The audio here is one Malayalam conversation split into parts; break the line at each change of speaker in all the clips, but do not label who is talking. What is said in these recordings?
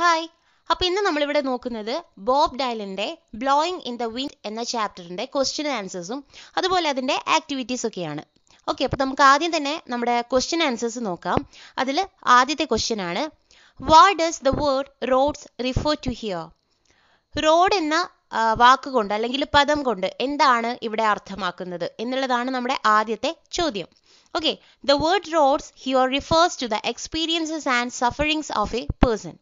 ഹായ്. അപ്പോൾ ഇന്ന് നമ്മളിവിടെ നോക്കുന്നത് ബോബ് ഡൈലൻ്റെ ബ്ലോയിങ് ഇൻ ദ വിൻഡ് എന്ന ചാപ്റ്ററിൻ്റെ ക്വസ്റ്റ്യൻ ആൻസേഴ്സും അതുപോലെ അതിൻ്റെ ആക്ടിവിറ്റീസ് ഒക്കെയാണ്. ഓക്കെ, അപ്പോൾ നമുക്ക് ആദ്യം തന്നെ നമ്മുടെ ക്വസ്റ്റ്യൻ ആൻസേഴ്സ് നോക്കാം. അതിൽ ആദ്യത്തെ ക്വസ്റ്റ്യൻ ആണ്, what does the word roads refer to here? Road എന്ന വാക്കുകൊണ്ട് അല്ലെങ്കിൽ പദം കൊണ്ട് എന്താണ് ഇവിടെ അർത്ഥമാക്കുന്നത് എന്നുള്ളതാണ് നമ്മുടെ ആദ്യത്തെ ചോദ്യം. Okay, the word roads here refers to the experiences and sufferings of a person.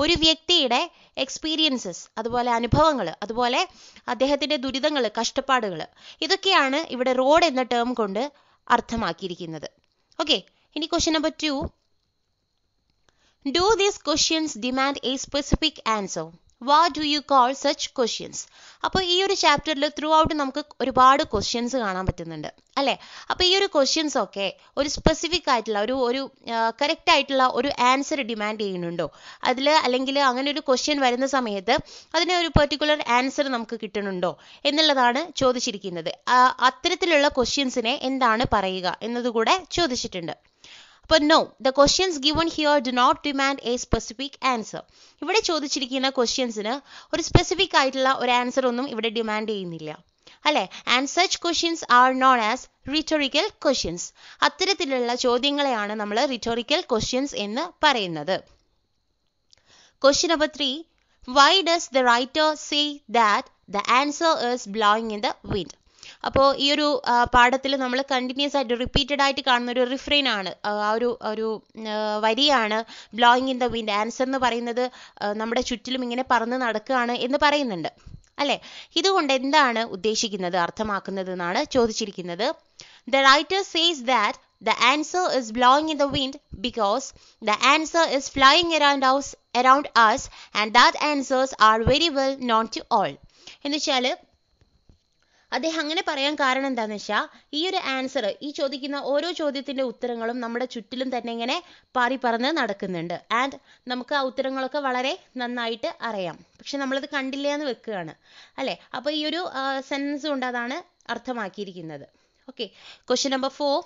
ഒരു വ്യക്തിയുടെ എക്സ്പീരിയൻസസ്, അതുപോലെ അനുഭവങ്ങൾ, അതുപോലെ അദ്ദേഹത്തിൻ്റെ ദുരിതങ്ങൾ, കഷ്ടപ്പാടുകൾ, ഇതൊക്കെയാണ് ഇവിടെ റോഡ് എന്ന ടേം കൊണ്ട് അർത്ഥമാക്കിയിരിക്കുന്നത്. ഓക്കെ, ഇനി question number 2, do these questions demand a specific answer? What do you call such questions? അപ്പോൾ ഈ ഒരു ചാപ്റ്ററിൽ ത്രൂ ഔട്ട് നമുക്ക് ഒരുപാട് ക്വസ്റ്റ്യൻസ് കാണാൻ പറ്റുന്നുണ്ട് അല്ലേ? അപ്പോൾ ഈ ഒരു ക്വസ്റ്റ്യൻസ് ഒക്കെ ഒരു സ്പെസിഫിക് ആയിട്ടുള്ള ഒരു കറക്റ്റ് ആയിട്ടുള്ള ഒരു ആൻസർ ഡിമാൻഡ് ചെയ്യുന്നുണ്ടോ അതിൽ? അല്ലെങ്കിൽ അങ്ങനെ ഒരു ക്വസ്റ്റ്യൻ വരുന്ന സമയത്ത് അതിന് ഒരു പെർട്ടിക്കുലർ ആൻസർ നമുക്ക് കിട്ടുന്നുണ്ടോ എന്നുള്ളതാണ് ചോദിച്ചിരിക്കുന്നത്. അത്തരത്തിലുള്ള ക്വസ്റ്റ്യൻസിനെ എന്താണ് പറയുക എന്നതുകൂടെ ചോദിച്ചിട്ടുണ്ട്. അപ്പോൾ no, the questions given here do not demand a specific answer. ഇവിടെ ചോദിച്ചിരിക്കുന്ന ക്വസ്റ്റ്യൻസിന് ഒരു സ്പെസിഫിക് ആയിട്ടുള്ള ഒരു ആൻസർ ഒന്നും ഇവിടെ ഡിമാൻഡ് ചെയ്യുന്നില്ല അല്ലേ? And such questions are known as rhetorical questions. അത്തരത്തിലുള്ള ചോദ്യങ്ങളെയാണ് നമ്മൾ റിറ്റോറിക്കൽ ക്വസ്റ്റ്യൻസ് എന്ന് പറയുന്നത്. Question number 3, why does the writer say that the answer is blowing in the wind? അപ്പോൾ ഈ ഒരു പാഠത്തിൽ നമ്മൾ കണ്ടിന്യൂസ് ആയിട്ട് റിപ്പീറ്റഡ് ആയിട്ട് കാണുന്ന ഒരു റിഫ്രെയിൻ ആണ്, ഒരു വരിയാണ് blowing in the wind. Answer എന്ന് പറയുന്നത് നമ്മുടെ ചുറ്റിലും ഇങ്ങനെ പറന്ന് നടക്കുകയാണ് എന്ന് പറയുന്നുണ്ട് അല്ലേ? ഇതുകൊണ്ട് എന്താണ് ഉദ്ദേശിക്കുന്നത്, അർത്ഥമാക്കുന്നത് എന്നാണ് ചോദിച്ചിരിക്കുന്നത്. The writer says that the answer is blowing in the wind because the answer is flying around us and that answers are very well known to all. എന്ന് വെച്ചാൽ അദ്ദേഹം അങ്ങനെ പറയാൻ കാരണം എന്താണെന്ന് വെച്ചാൽ, ഈ ഒരു ആൻസർ, ഈ ചോദിക്കുന്ന ഓരോ ചോദ്യത്തിൻ്റെ ഉത്തരങ്ങളും നമ്മുടെ ചുറ്റിലും തന്നെ ഇങ്ങനെ പാറി പറന്ന് നടക്കുന്നുണ്ട്. ആൻഡ് നമുക്ക് ആ ഉത്തരങ്ങളൊക്കെ വളരെ നന്നായിട്ട് അറിയാം, പക്ഷെ നമ്മളത് കണ്ടില്ല എന്ന് വെക്കുകയാണ് അല്ലേ? അപ്പോൾ ഈ ഒരു സെൻറ്റൻസ് കൊണ്ട് അതാണ് അർത്ഥമാക്കിയിരിക്കുന്നത്. Okay, question number 4,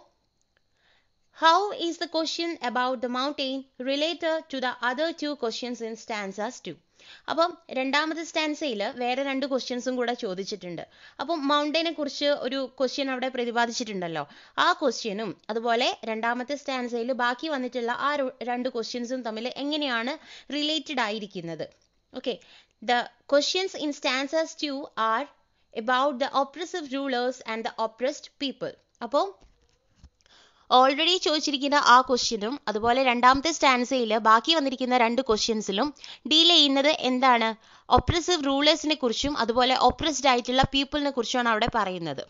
how is the question about the mountain related to the other two questions in stanzas 2? അപ്പം രണ്ടാമത്തെ സ്റ്റാൻസയിൽ വേറെ 2 ക്വസ്റ്റ്യൻസും കൂടെ ചോദിച്ചിട്ടുണ്ട്. അപ്പം മൗണ്ടൈനെ കുറിച്ച് ഒരു ക്വസ്റ്റ്യൻ അവിടെ പ്രതിപാദിച്ചിട്ടുണ്ടല്ലോ, ആ ക്വസ്റ്റ്യനും അതുപോലെ രണ്ടാമത്തെ സ്റ്റാൻസയിൽ ബാക്കി വന്നിട്ടുള്ള ആ 2 ക്വസ്റ്റ്യൻസും തമ്മിൽ എങ്ങനെയാണ് റിലേറ്റഡ് ആയിരിക്കുന്നത്? Okay, the questions in stances 2 are about the oppressive rulers and the oppressed people. അപ്പോൾ ഓൾറെഡി ചോദിച്ചിരിക്കുന്ന ആ ക്വസ്റ്റ്യനും അതുപോലെ രണ്ടാമത്തെ സ്റ്റാൻസയിൽ ബാക്കി വന്നിരിക്കുന്ന 2 ക്വസ്റ്റ്യൻസിലും ഡീൽ ചെയ്യുന്നത് എന്താണ്? ഒപ്രസീവ് റൂളേഴ്സിനെ കുറിച്ചും അതുപോലെ ഒപ്രസ്ഡ് ആയിട്ടുള്ള പീപ്പിളിനെ കുറിച്ചുമാണ് അവിടെ പറയുന്നത്.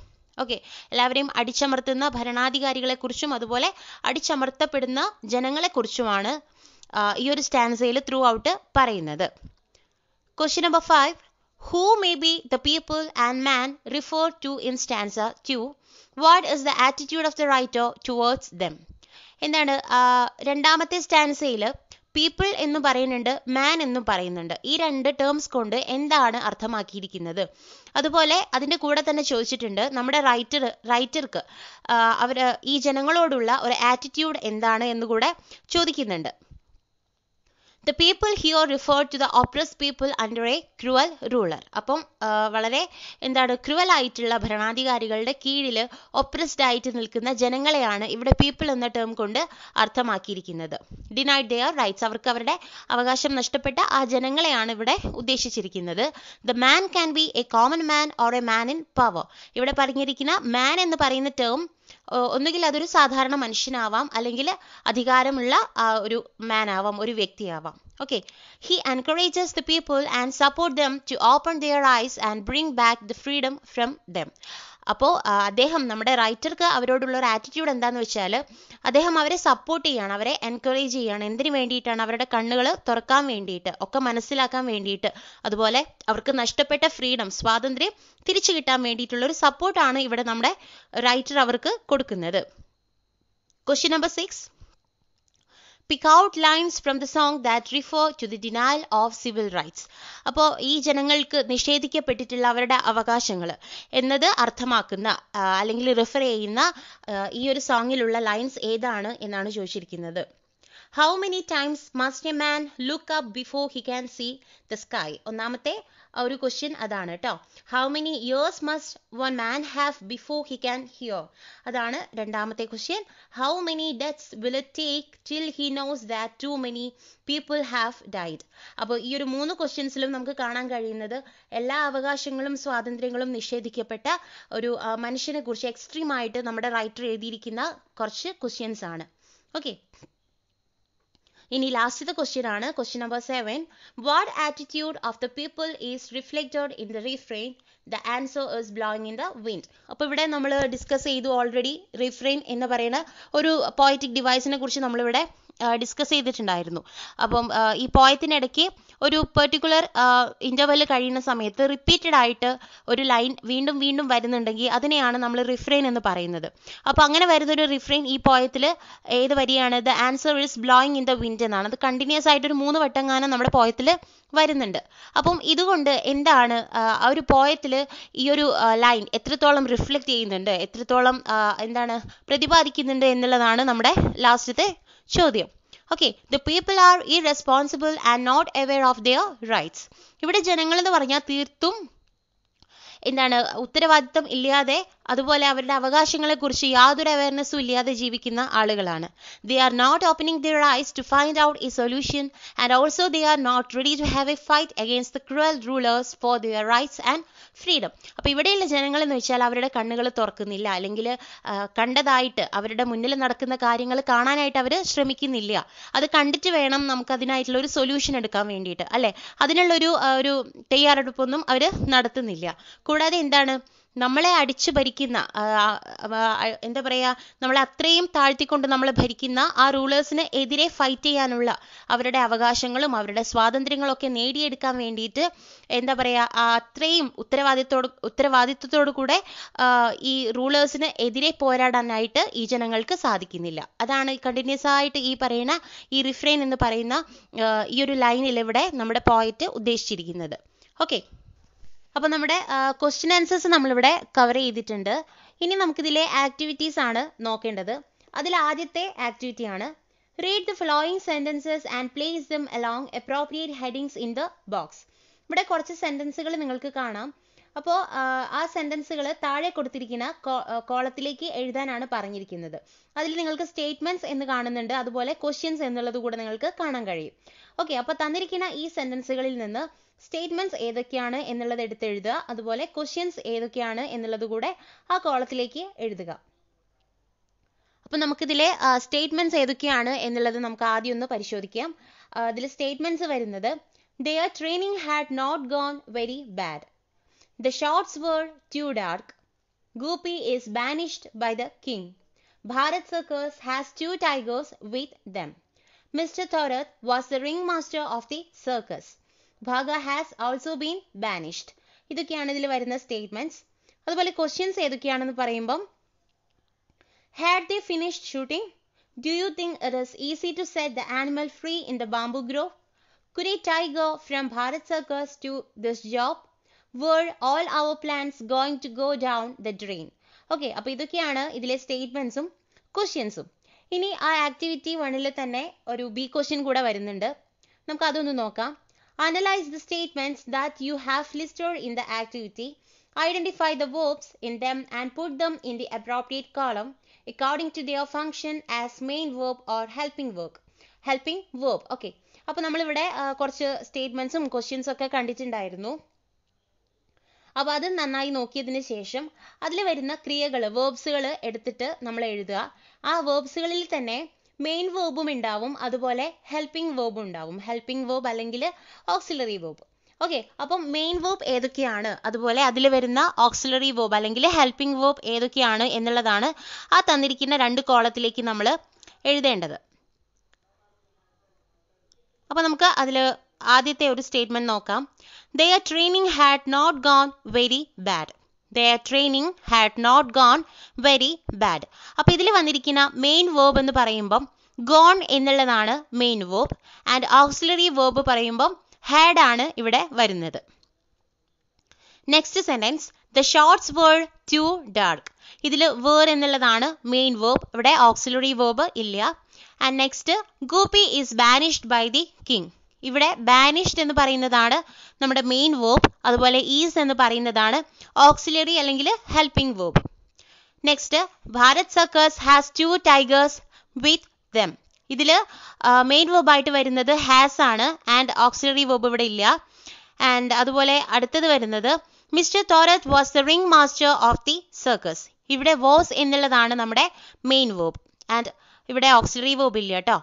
ഓക്കെ, എല്ലാവരെയും അടിച്ചമർത്തുന്ന ഭരണാധികാരികളെക്കുറിച്ചും അതുപോലെ അടിച്ചമർത്തപ്പെടുന്ന ജനങ്ങളെക്കുറിച്ചുമാണ് ഈ ഒരു സ്റ്റാൻസയിൽ ത്രൂ ഔട്ട് പറയുന്നത്. Question number 5, who may be the people and man referred to in stanza 2? What is the attitude of the writer towards them? എന്താണ് രണ്ടാമത്തെ സ്റ്റാൻസയിൽ പീപ്പിൾ എന്നും പറയുന്നുണ്ട്, മാൻ എന്നും പറയുന്നുണ്ട്. ഈ 2 ടേംസ് കൊണ്ട് എന്താണ് അർത്ഥമാക്കിയിരിക്കുന്നത്? അതുപോലെ അതിൻ്റെ കൂടെ തന്നെ ചോദിച്ചിട്ടുണ്ട് നമ്മുടെ റൈറ്റർക്ക് ഈ ജനങ്ങളോടുള്ള ഒരു ആറ്റിറ്റ്യൂഡ് എന്താണ് എന്നുകൂടെ ചോദിക്കുന്നുണ്ട്. The people here refer to the oppressed people under a cruel ruler. അപ്പം വളരെ ക്രൂവൽ ആയിട്ടുള്ള ഭരണാധികാരികളുടെ കീഴിൽ ഒപ്രസ്ഡ് ആയിട്ട് നിൽക്കുന്ന ജനങ്ങളെയാണ് ഇവിടെ പീപ്പിൾ എന്ന ടേം കൊണ്ട് അർത്ഥമാക്കിയിരിക്കുന്നത്. ഡിനൈഡ് ദെയർ റൈറ്റ്സ്, അവർക്ക് അവരുടെ അവകാശം നഷ്ടപ്പെട്ട ആ ജനങ്ങളെയാണ് ഇവിടെ ഉദ്ദേശിച്ചിരിക്കുന്നത്. The man can be a common man or a man in power. ഇവിടെ പറഞ്ഞിരിക്കുന്ന മാൻ എന്ന് പറയുന്ന ടേം ഒന്നുകിൽ അതൊരു സാധാരണ മനുഷ്യനാവാം, അല്ലെങ്കിൽ അധികാരമുള്ള ഒരു മാൻ ആവാം, ഒരു വ്യക്തിയാവാം. Okay, he encourages the people and support them to open their eyes and bring back the freedom from them. അപ്പോൾ അദ്ദേഹം, നമ്മുടെ റൈറ്റർക്ക് അവരോടുള്ള ഒരു ആറ്റിറ്റ്യൂഡ് എന്താണെന്ന് വെച്ചാൽ, അദ്ദേഹം അവരെ സപ്പോർട്ട് ചെയ്യാണ്, അവരെ എൻകറേജ് ചെയ്യാണ്. എന്തിനു വേണ്ടിയിട്ടാണ്? അവരുടെ കണ്ണുകൾ തുറക്കാൻ വേണ്ടിയിട്ട്, ഒക്കെ മനസ്സിലാക്കാൻ വേണ്ടിയിട്ട്, അതുപോലെ അവർക്ക് നഷ്ടപ്പെട്ട ഫ്രീഡം, സ്വാതന്ത്ര്യം തിരിച്ചു കിട്ടാൻ വേണ്ടിയിട്ടുള്ള ഒരു സപ്പോർട്ടാണ് ഇവിടെ നമ്മുടെ റൈറ്റർ അവർക്ക് കൊടുക്കുന്നത്. Question number 6, pick out lines from the song that refer to the denial of civil rights. അപ്പോൾ ഈ ജനങ്ങൾക്ക് നിഷേധിക്കപ്പെട്ടിട്ടുള്ള അവരുടെ അവകാശങ്ങൾ എന്നത് അർത്ഥമാക്കുന്ന അല്ലെങ്കിൽ റെഫർ ചെയ്യുന്ന ഈ ഒരു സോങ്ങിലുള്ള ലൈൻസ് ഏതാണ് എന്നാണ് ചോദിച്ചിരിക്കുന്നത്. How many times must a man look up before he can see the sky. ഒന്നാമത്തെ ഒരു ക്വസ്റ്റ്യൻ അതാണ് കേട്ടോ. How many years must one man have before he can hear, അതാണ് രണ്ടാമത്തെ question. How many deaths will it take till he knows that to many people have died. അപ്പോൾ ഈ ഒരു 3 ക്വസ്റ്റ്യൻസിലും നമുക്ക് കാണാൻ കഴിയുന്നത് എല്ലാ അവകാശങ്ങളും സ്വാതന്ത്ര്യങ്ങളും നിഷേധിക്കപ്പെട്ട ഒരു മനുഷ്യനെ കുറിച്ച് എക്സ്ട്രീം ആയിട്ട് നമ്മുടെ റൈറ്റർ എഴുതിയിരിക്കുന്ന കുറച്ച് ക്വസ്റ്റ്യൻസ് ആണ്. ഓക്കെ, ഇനി ലാസ്റ്റത്തെ ക്വസ്റ്റ്യൻ ആണ് question number 7. What attitude of the people is reflected in the refrain? The answer is blowing in the wind. അപ്പോൾ ഇവിടെ നമ്മൾ ഡിസ്കസ് ചെയ്തു ഓൾറെഡി. റിഫ്രെയിൻ എന്ന് പറയുന്ന ഒരു പോയറ്റിക് ഡിവൈസിനെ കുറിച്ച് നമ്മളിവിടെ ഡിസ്കസ് ചെയ്തിട്ടുണ്ടായിരുന്നു. അപ്പം ഈ പോയത്തിനിടയ്ക്ക് ഒരു പെർട്ടിക്കുലർ ഇൻ്റർവെൽ കഴിയുന്ന സമയത്ത് റിപ്പീറ്റഡ് ആയിട്ട് ഒരു ലൈൻ വീണ്ടും വീണ്ടും വരുന്നുണ്ടെങ്കിൽ അതിനെയാണ് നമ്മൾ റിഫ്രെയിൻ എന്ന് പറയുന്നത്. അപ്പോൾ അങ്ങനെ വരുന്നൊരു റിഫ്രെയിൻ ഈ പോയത്തിൽ ഏത് വരിയാണ്? The answer is blowing in the wind എന്നാണ്. അത് കണ്ടിന്യൂസ് ആയിട്ടൊരു 3 വട്ടങ്ങാനും നമ്മുടെ പോയത്തിൽ വരുന്നുണ്ട്. അപ്പം ഇതുകൊണ്ട് എന്താണ് ആ ഒരു പോയത്തിൽ ഈ ഒരു ലൈൻ എത്രത്തോളം റിഫ്ലക്റ്റ് ചെയ്യുന്നുണ്ട്, എത്രത്തോളം എന്താണ് പ്രതിപാദിക്കുന്നുണ്ട് എന്നുള്ളതാണ് നമ്മുടെ ലാസ്റ്റത്തെ ചോദ്യം. Okay, the people are irresponsible and not aware of their rights. ഇവിടെ ജനങ്ങൾ എന്ന് പറഞ്ഞാൽ തീർത്തും എന്താണ് ഉത്തരവാദിത്തം ഇല്ലാതെ അതുപോലെ അവരുടെ അവകാശങ്ങളെക്കുറിച്ച് യാതൊരു അവയർനെസ്സും ഇല്ലാതെ ജീവിക്കുന്ന ആളുകളാണ്. They are not opening their ice to find out A solution and also they are not ready to have A fight against the cruel rulers four their rights and freedom. അപ്പോൾ ഇവിടെയുള്ള ജനങ്ങൾ എന്ന് വെച്ചാൽ അവരുടെ കണ്ണുകൾ തുറക്കുന്നില്ല, അല്ലെങ്കിൽ കണ്ടതായിട്ട് അവരുടെ മുന്നിൽ നടക്കുന്ന കാര്യങ്ങൾ കാണാനായിട്ട് അവർ ശ്രമിക്കുന്നില്ല. അത് കണ്ടിട്ട് വേണം നമുക്ക് അതിനായിട്ടുള്ള ഒരു സൊല്യൂഷൻ എടുക്കാൻ വേണ്ടിയിട്ട്, അല്ലേ? അതിനുള്ളൊരു ഒരു തയ്യാറെടുപ്പൊന്നും അവർ നടത്തുന്നില്ല. കൂടാതെ എന്താണ്, നമ്മളെ അടിച്ചു ഭരിക്കുന്ന എന്താ പറയുക, നമ്മളെ അത്രയും താഴ്ത്തിക്കൊണ്ട് നമ്മളെ ഭരിക്കുന്ന ആ റൂളേഴ്സിന് എതിരെ ഫൈറ്റ് ചെയ്യാനുള്ള അവരുടെ അവകാശങ്ങളും അവരുടെ സ്വാതന്ത്ര്യങ്ങളൊക്കെ നേടിയെടുക്കാൻ വേണ്ടിയിട്ട് എന്താ പറയുക, അത്രയും ഉത്തരവാദിത്വത്തോടു കൂടെ ഈ റൂളേഴ്സിന് എതിരെ പോരാടാനായിട്ട് ഈ ജനങ്ങൾക്ക് സാധിക്കുന്നില്ല. അതാണ് കണ്ടിന്യൂസ് ആയിട്ട് ഈ പറയുന്ന ഈ റിഫ്രെയിൻ എന്ന് പറയുന്ന ഈ ഒരു ലൈനിൽ ഇവിടെ നമ്മുടെ പോയറ്റ് ഉദ്ദേശിച്ചിരിക്കുന്നത്. ഓക്കെ, അപ്പോൾ നമ്മുടെ ക്വസ്റ്റ്യൻ ആൻസേഴ്സ് നമ്മളിവിടെ കവർ ചെയ്തിട്ടുണ്ട്. ഇനി നമുക്കിതിലെ ആക്ടിവിറ്റീസ് ആണ് നോക്കേണ്ടത്. അതിൽ ആദ്യത്തെ ആക്ടിവിറ്റി ആണ് read the following sentences and place dum along appropriate headings in the box. ഇവിടെ കുറച്ച് സെൻറ്റൻസുകൾ നിങ്ങൾക്ക് കാണാം. അപ്പോൾ ആ സെൻറ്റൻസുകൾ താഴെ കൊടുത്തിരിക്കുന്ന കോളത്തിലേക്ക് എഴുതാനാണ് പറഞ്ഞിരിക്കുന്നത്. അതിൽ നിങ്ങൾക്ക് സ്റ്റേറ്റ്മെന്റ്സ് എന്ന് കാണുന്നുണ്ട്, അതുപോലെ ക്വസ്റ്റ്യൻസ് എന്നുള്ളത് കൂടെ നിങ്ങൾക്ക് കാണാൻ കഴിയും. ഓക്കെ, അപ്പോൾ തന്നിരിക്കുന്ന ഈ സെൻറ്റൻസുകളിൽ നിന്ന് സ്റ്റേറ്റ്മെന്റ്സ് ഏതൊക്കെയാണ് എന്നുള്ളത് എടുത്തെഴുതുക, അതുപോലെ ക്വസ്റ്റ്യൻസ് ഏതൊക്കെയാണ് എന്നുള്ളത് കൂടെ ആ കോളത്തിലേക്ക് എഴുതുക. അപ്പോൾ നമുക്കിതിലെ സ്റ്റേറ്റ്മെന്റ്സ് ഏതൊക്കെയാണ് എന്നുള്ളത് നമുക്ക് ആദ്യം ഒന്ന് പരിശോധിക്കാം. ഇതിൽ സ്റ്റേറ്റ്മെന്റ്സ് വരുന്നത് their training had not gone very bad. The shots were too dark. Gopi is banished by the king. Bharat Circus has 2 tigers with them. Mr. Thorat was the ringmaster of the circus. Bhaga has also been banished. ഇതൊക്കെയാണ് ഇതിൽ വരുന്ന സ്റ്റേറ്റ്മെന്റ്സ്. അതുപോലെ ക്വസ്റ്റ്യൻസ് ഏതൊക്കെയാണെന്ന് പറയുമ്പം had they finished shooting? Do you think it is easy to set the animal free in the bamboo grove? Could a tiger from Bharat Circus do this job? Were all our plans going to go down the drain? Okay, അപ്പോൾ ഇതൊക്കെയാണ് ഇതിലെ സ്റ്റേറ്റ്മെന്റ്സും ക്വസ്റ്റ്യൻസും. ഇനി ആ ആക്ടിവിറ്റി 1 തന്നെ ഒരു ബി ക്വസ്റ്റ്യൻ കൂടെ വരുന്നുണ്ട്. നമുക്ക് അതൊന്ന് നോക്കാം. Analyze the statements that you have listed in the activity. Identify the verbs in them and put them in the appropriate column according to their function as main verb or helping verb. Okay, അപ്പോൾ നമ്മളിവിടെ കുറച്ച് സ്റ്റേറ്റ്മെന്റ്സും ക്വസ്റ്റ്യൻസും ഒക്കെ കണ്ടിട്ടുണ്ടായിരുന്നു. അപ്പോൾ അത് നന്നായി നോക്കിയതിന് ശേഷം അതിൽ വരുന്ന ക്രിയകൾ, വേർബ്സുകൾ എടുത്തിട്ട് നമ്മൾ എഴുതുക. ആ വേർബ്സുകളിൽ തന്നെ മെയിൻ വേർബും ഉണ്ടാവും, അതുപോലെ ഹെൽപ്പിംഗ് വേർബും ഉണ്ടാവും. ഹെൽപ്പിംഗ് വേർബ് അല്ലെങ്കിൽ ഓക്സിലറി വേർബ്. ഓക്കെ, അപ്പം മെയിൻ വേർബ് ഏതൊക്കെയാണ്, അതുപോലെ അതിൽ വരുന്ന ഓക്സിലറി വേർബ് അല്ലെങ്കിൽ ഹെൽപ്പിംഗ് വേർബ് ഏതൊക്കെയാണ് എന്നുള്ളതാണ് ആ തന്നിരിക്കുന്ന 2 കോളത്തിലേക്ക് നമ്മൾ എഴുതേണ്ടത്. അപ്പോൾ നമുക്ക് അതിൽ ആദ്യത്തെ ഒരു സ്റ്റേറ്റ്മെന്റ് നോക്കാം. Their training had not gone very bad. Their training had not gone very bad. അപ്പോൾ ഇതിൽ വന്നിരിക്കുന്ന മെയിൻ വേർബ് എന്ന് പറയുമ്പം gone എന്നുള്ളതാണ് main verb, and auxiliary verb പറയുമ്പം had ആണ് ഇവിടെ വരുന്നത്. Next sentence the shots were too dark. ഇതിൽ were എന്നുള്ളതാണ് മെയിൻ വേർബ്, ഇവിടെ ഓക്സിലറി വേർബ് ഇല്ല. And next Goopy is banished by the king. ഇവിടെ ബാനിഷ്ഡ് എന്ന് പറയുന്നതാണ് നമ്മുടെ മെയിൻ വേർബ്. അതുപോലെ ഈസ് എന്ന് പറയുന്നതാണ് ഓക്സിലറി അല്ലെങ്കിൽ helping verb. Next Bharat circus has 2 tigers with them. ഇതിൽ മെയിൻ വേർബ് ആയിട്ട് വരുന്നത് ഹാസ് ആണ് ആൻഡ് ഓക്സിലറി വേർബ് ഇവിടെ ഇല്ല. ആൻഡ് അതുപോലെ അടുത്തത് വരുന്നത് mister Thorat was the ring master of the circus. ഇവിടെ വാസ് എന്നുള്ളതാണ് നമ്മുടെ മെയിൻ വേർബ് ആൻഡ് ഇവിടെ ഓക്സിലറി വേർബ് ഇല്ല കേട്ടോ.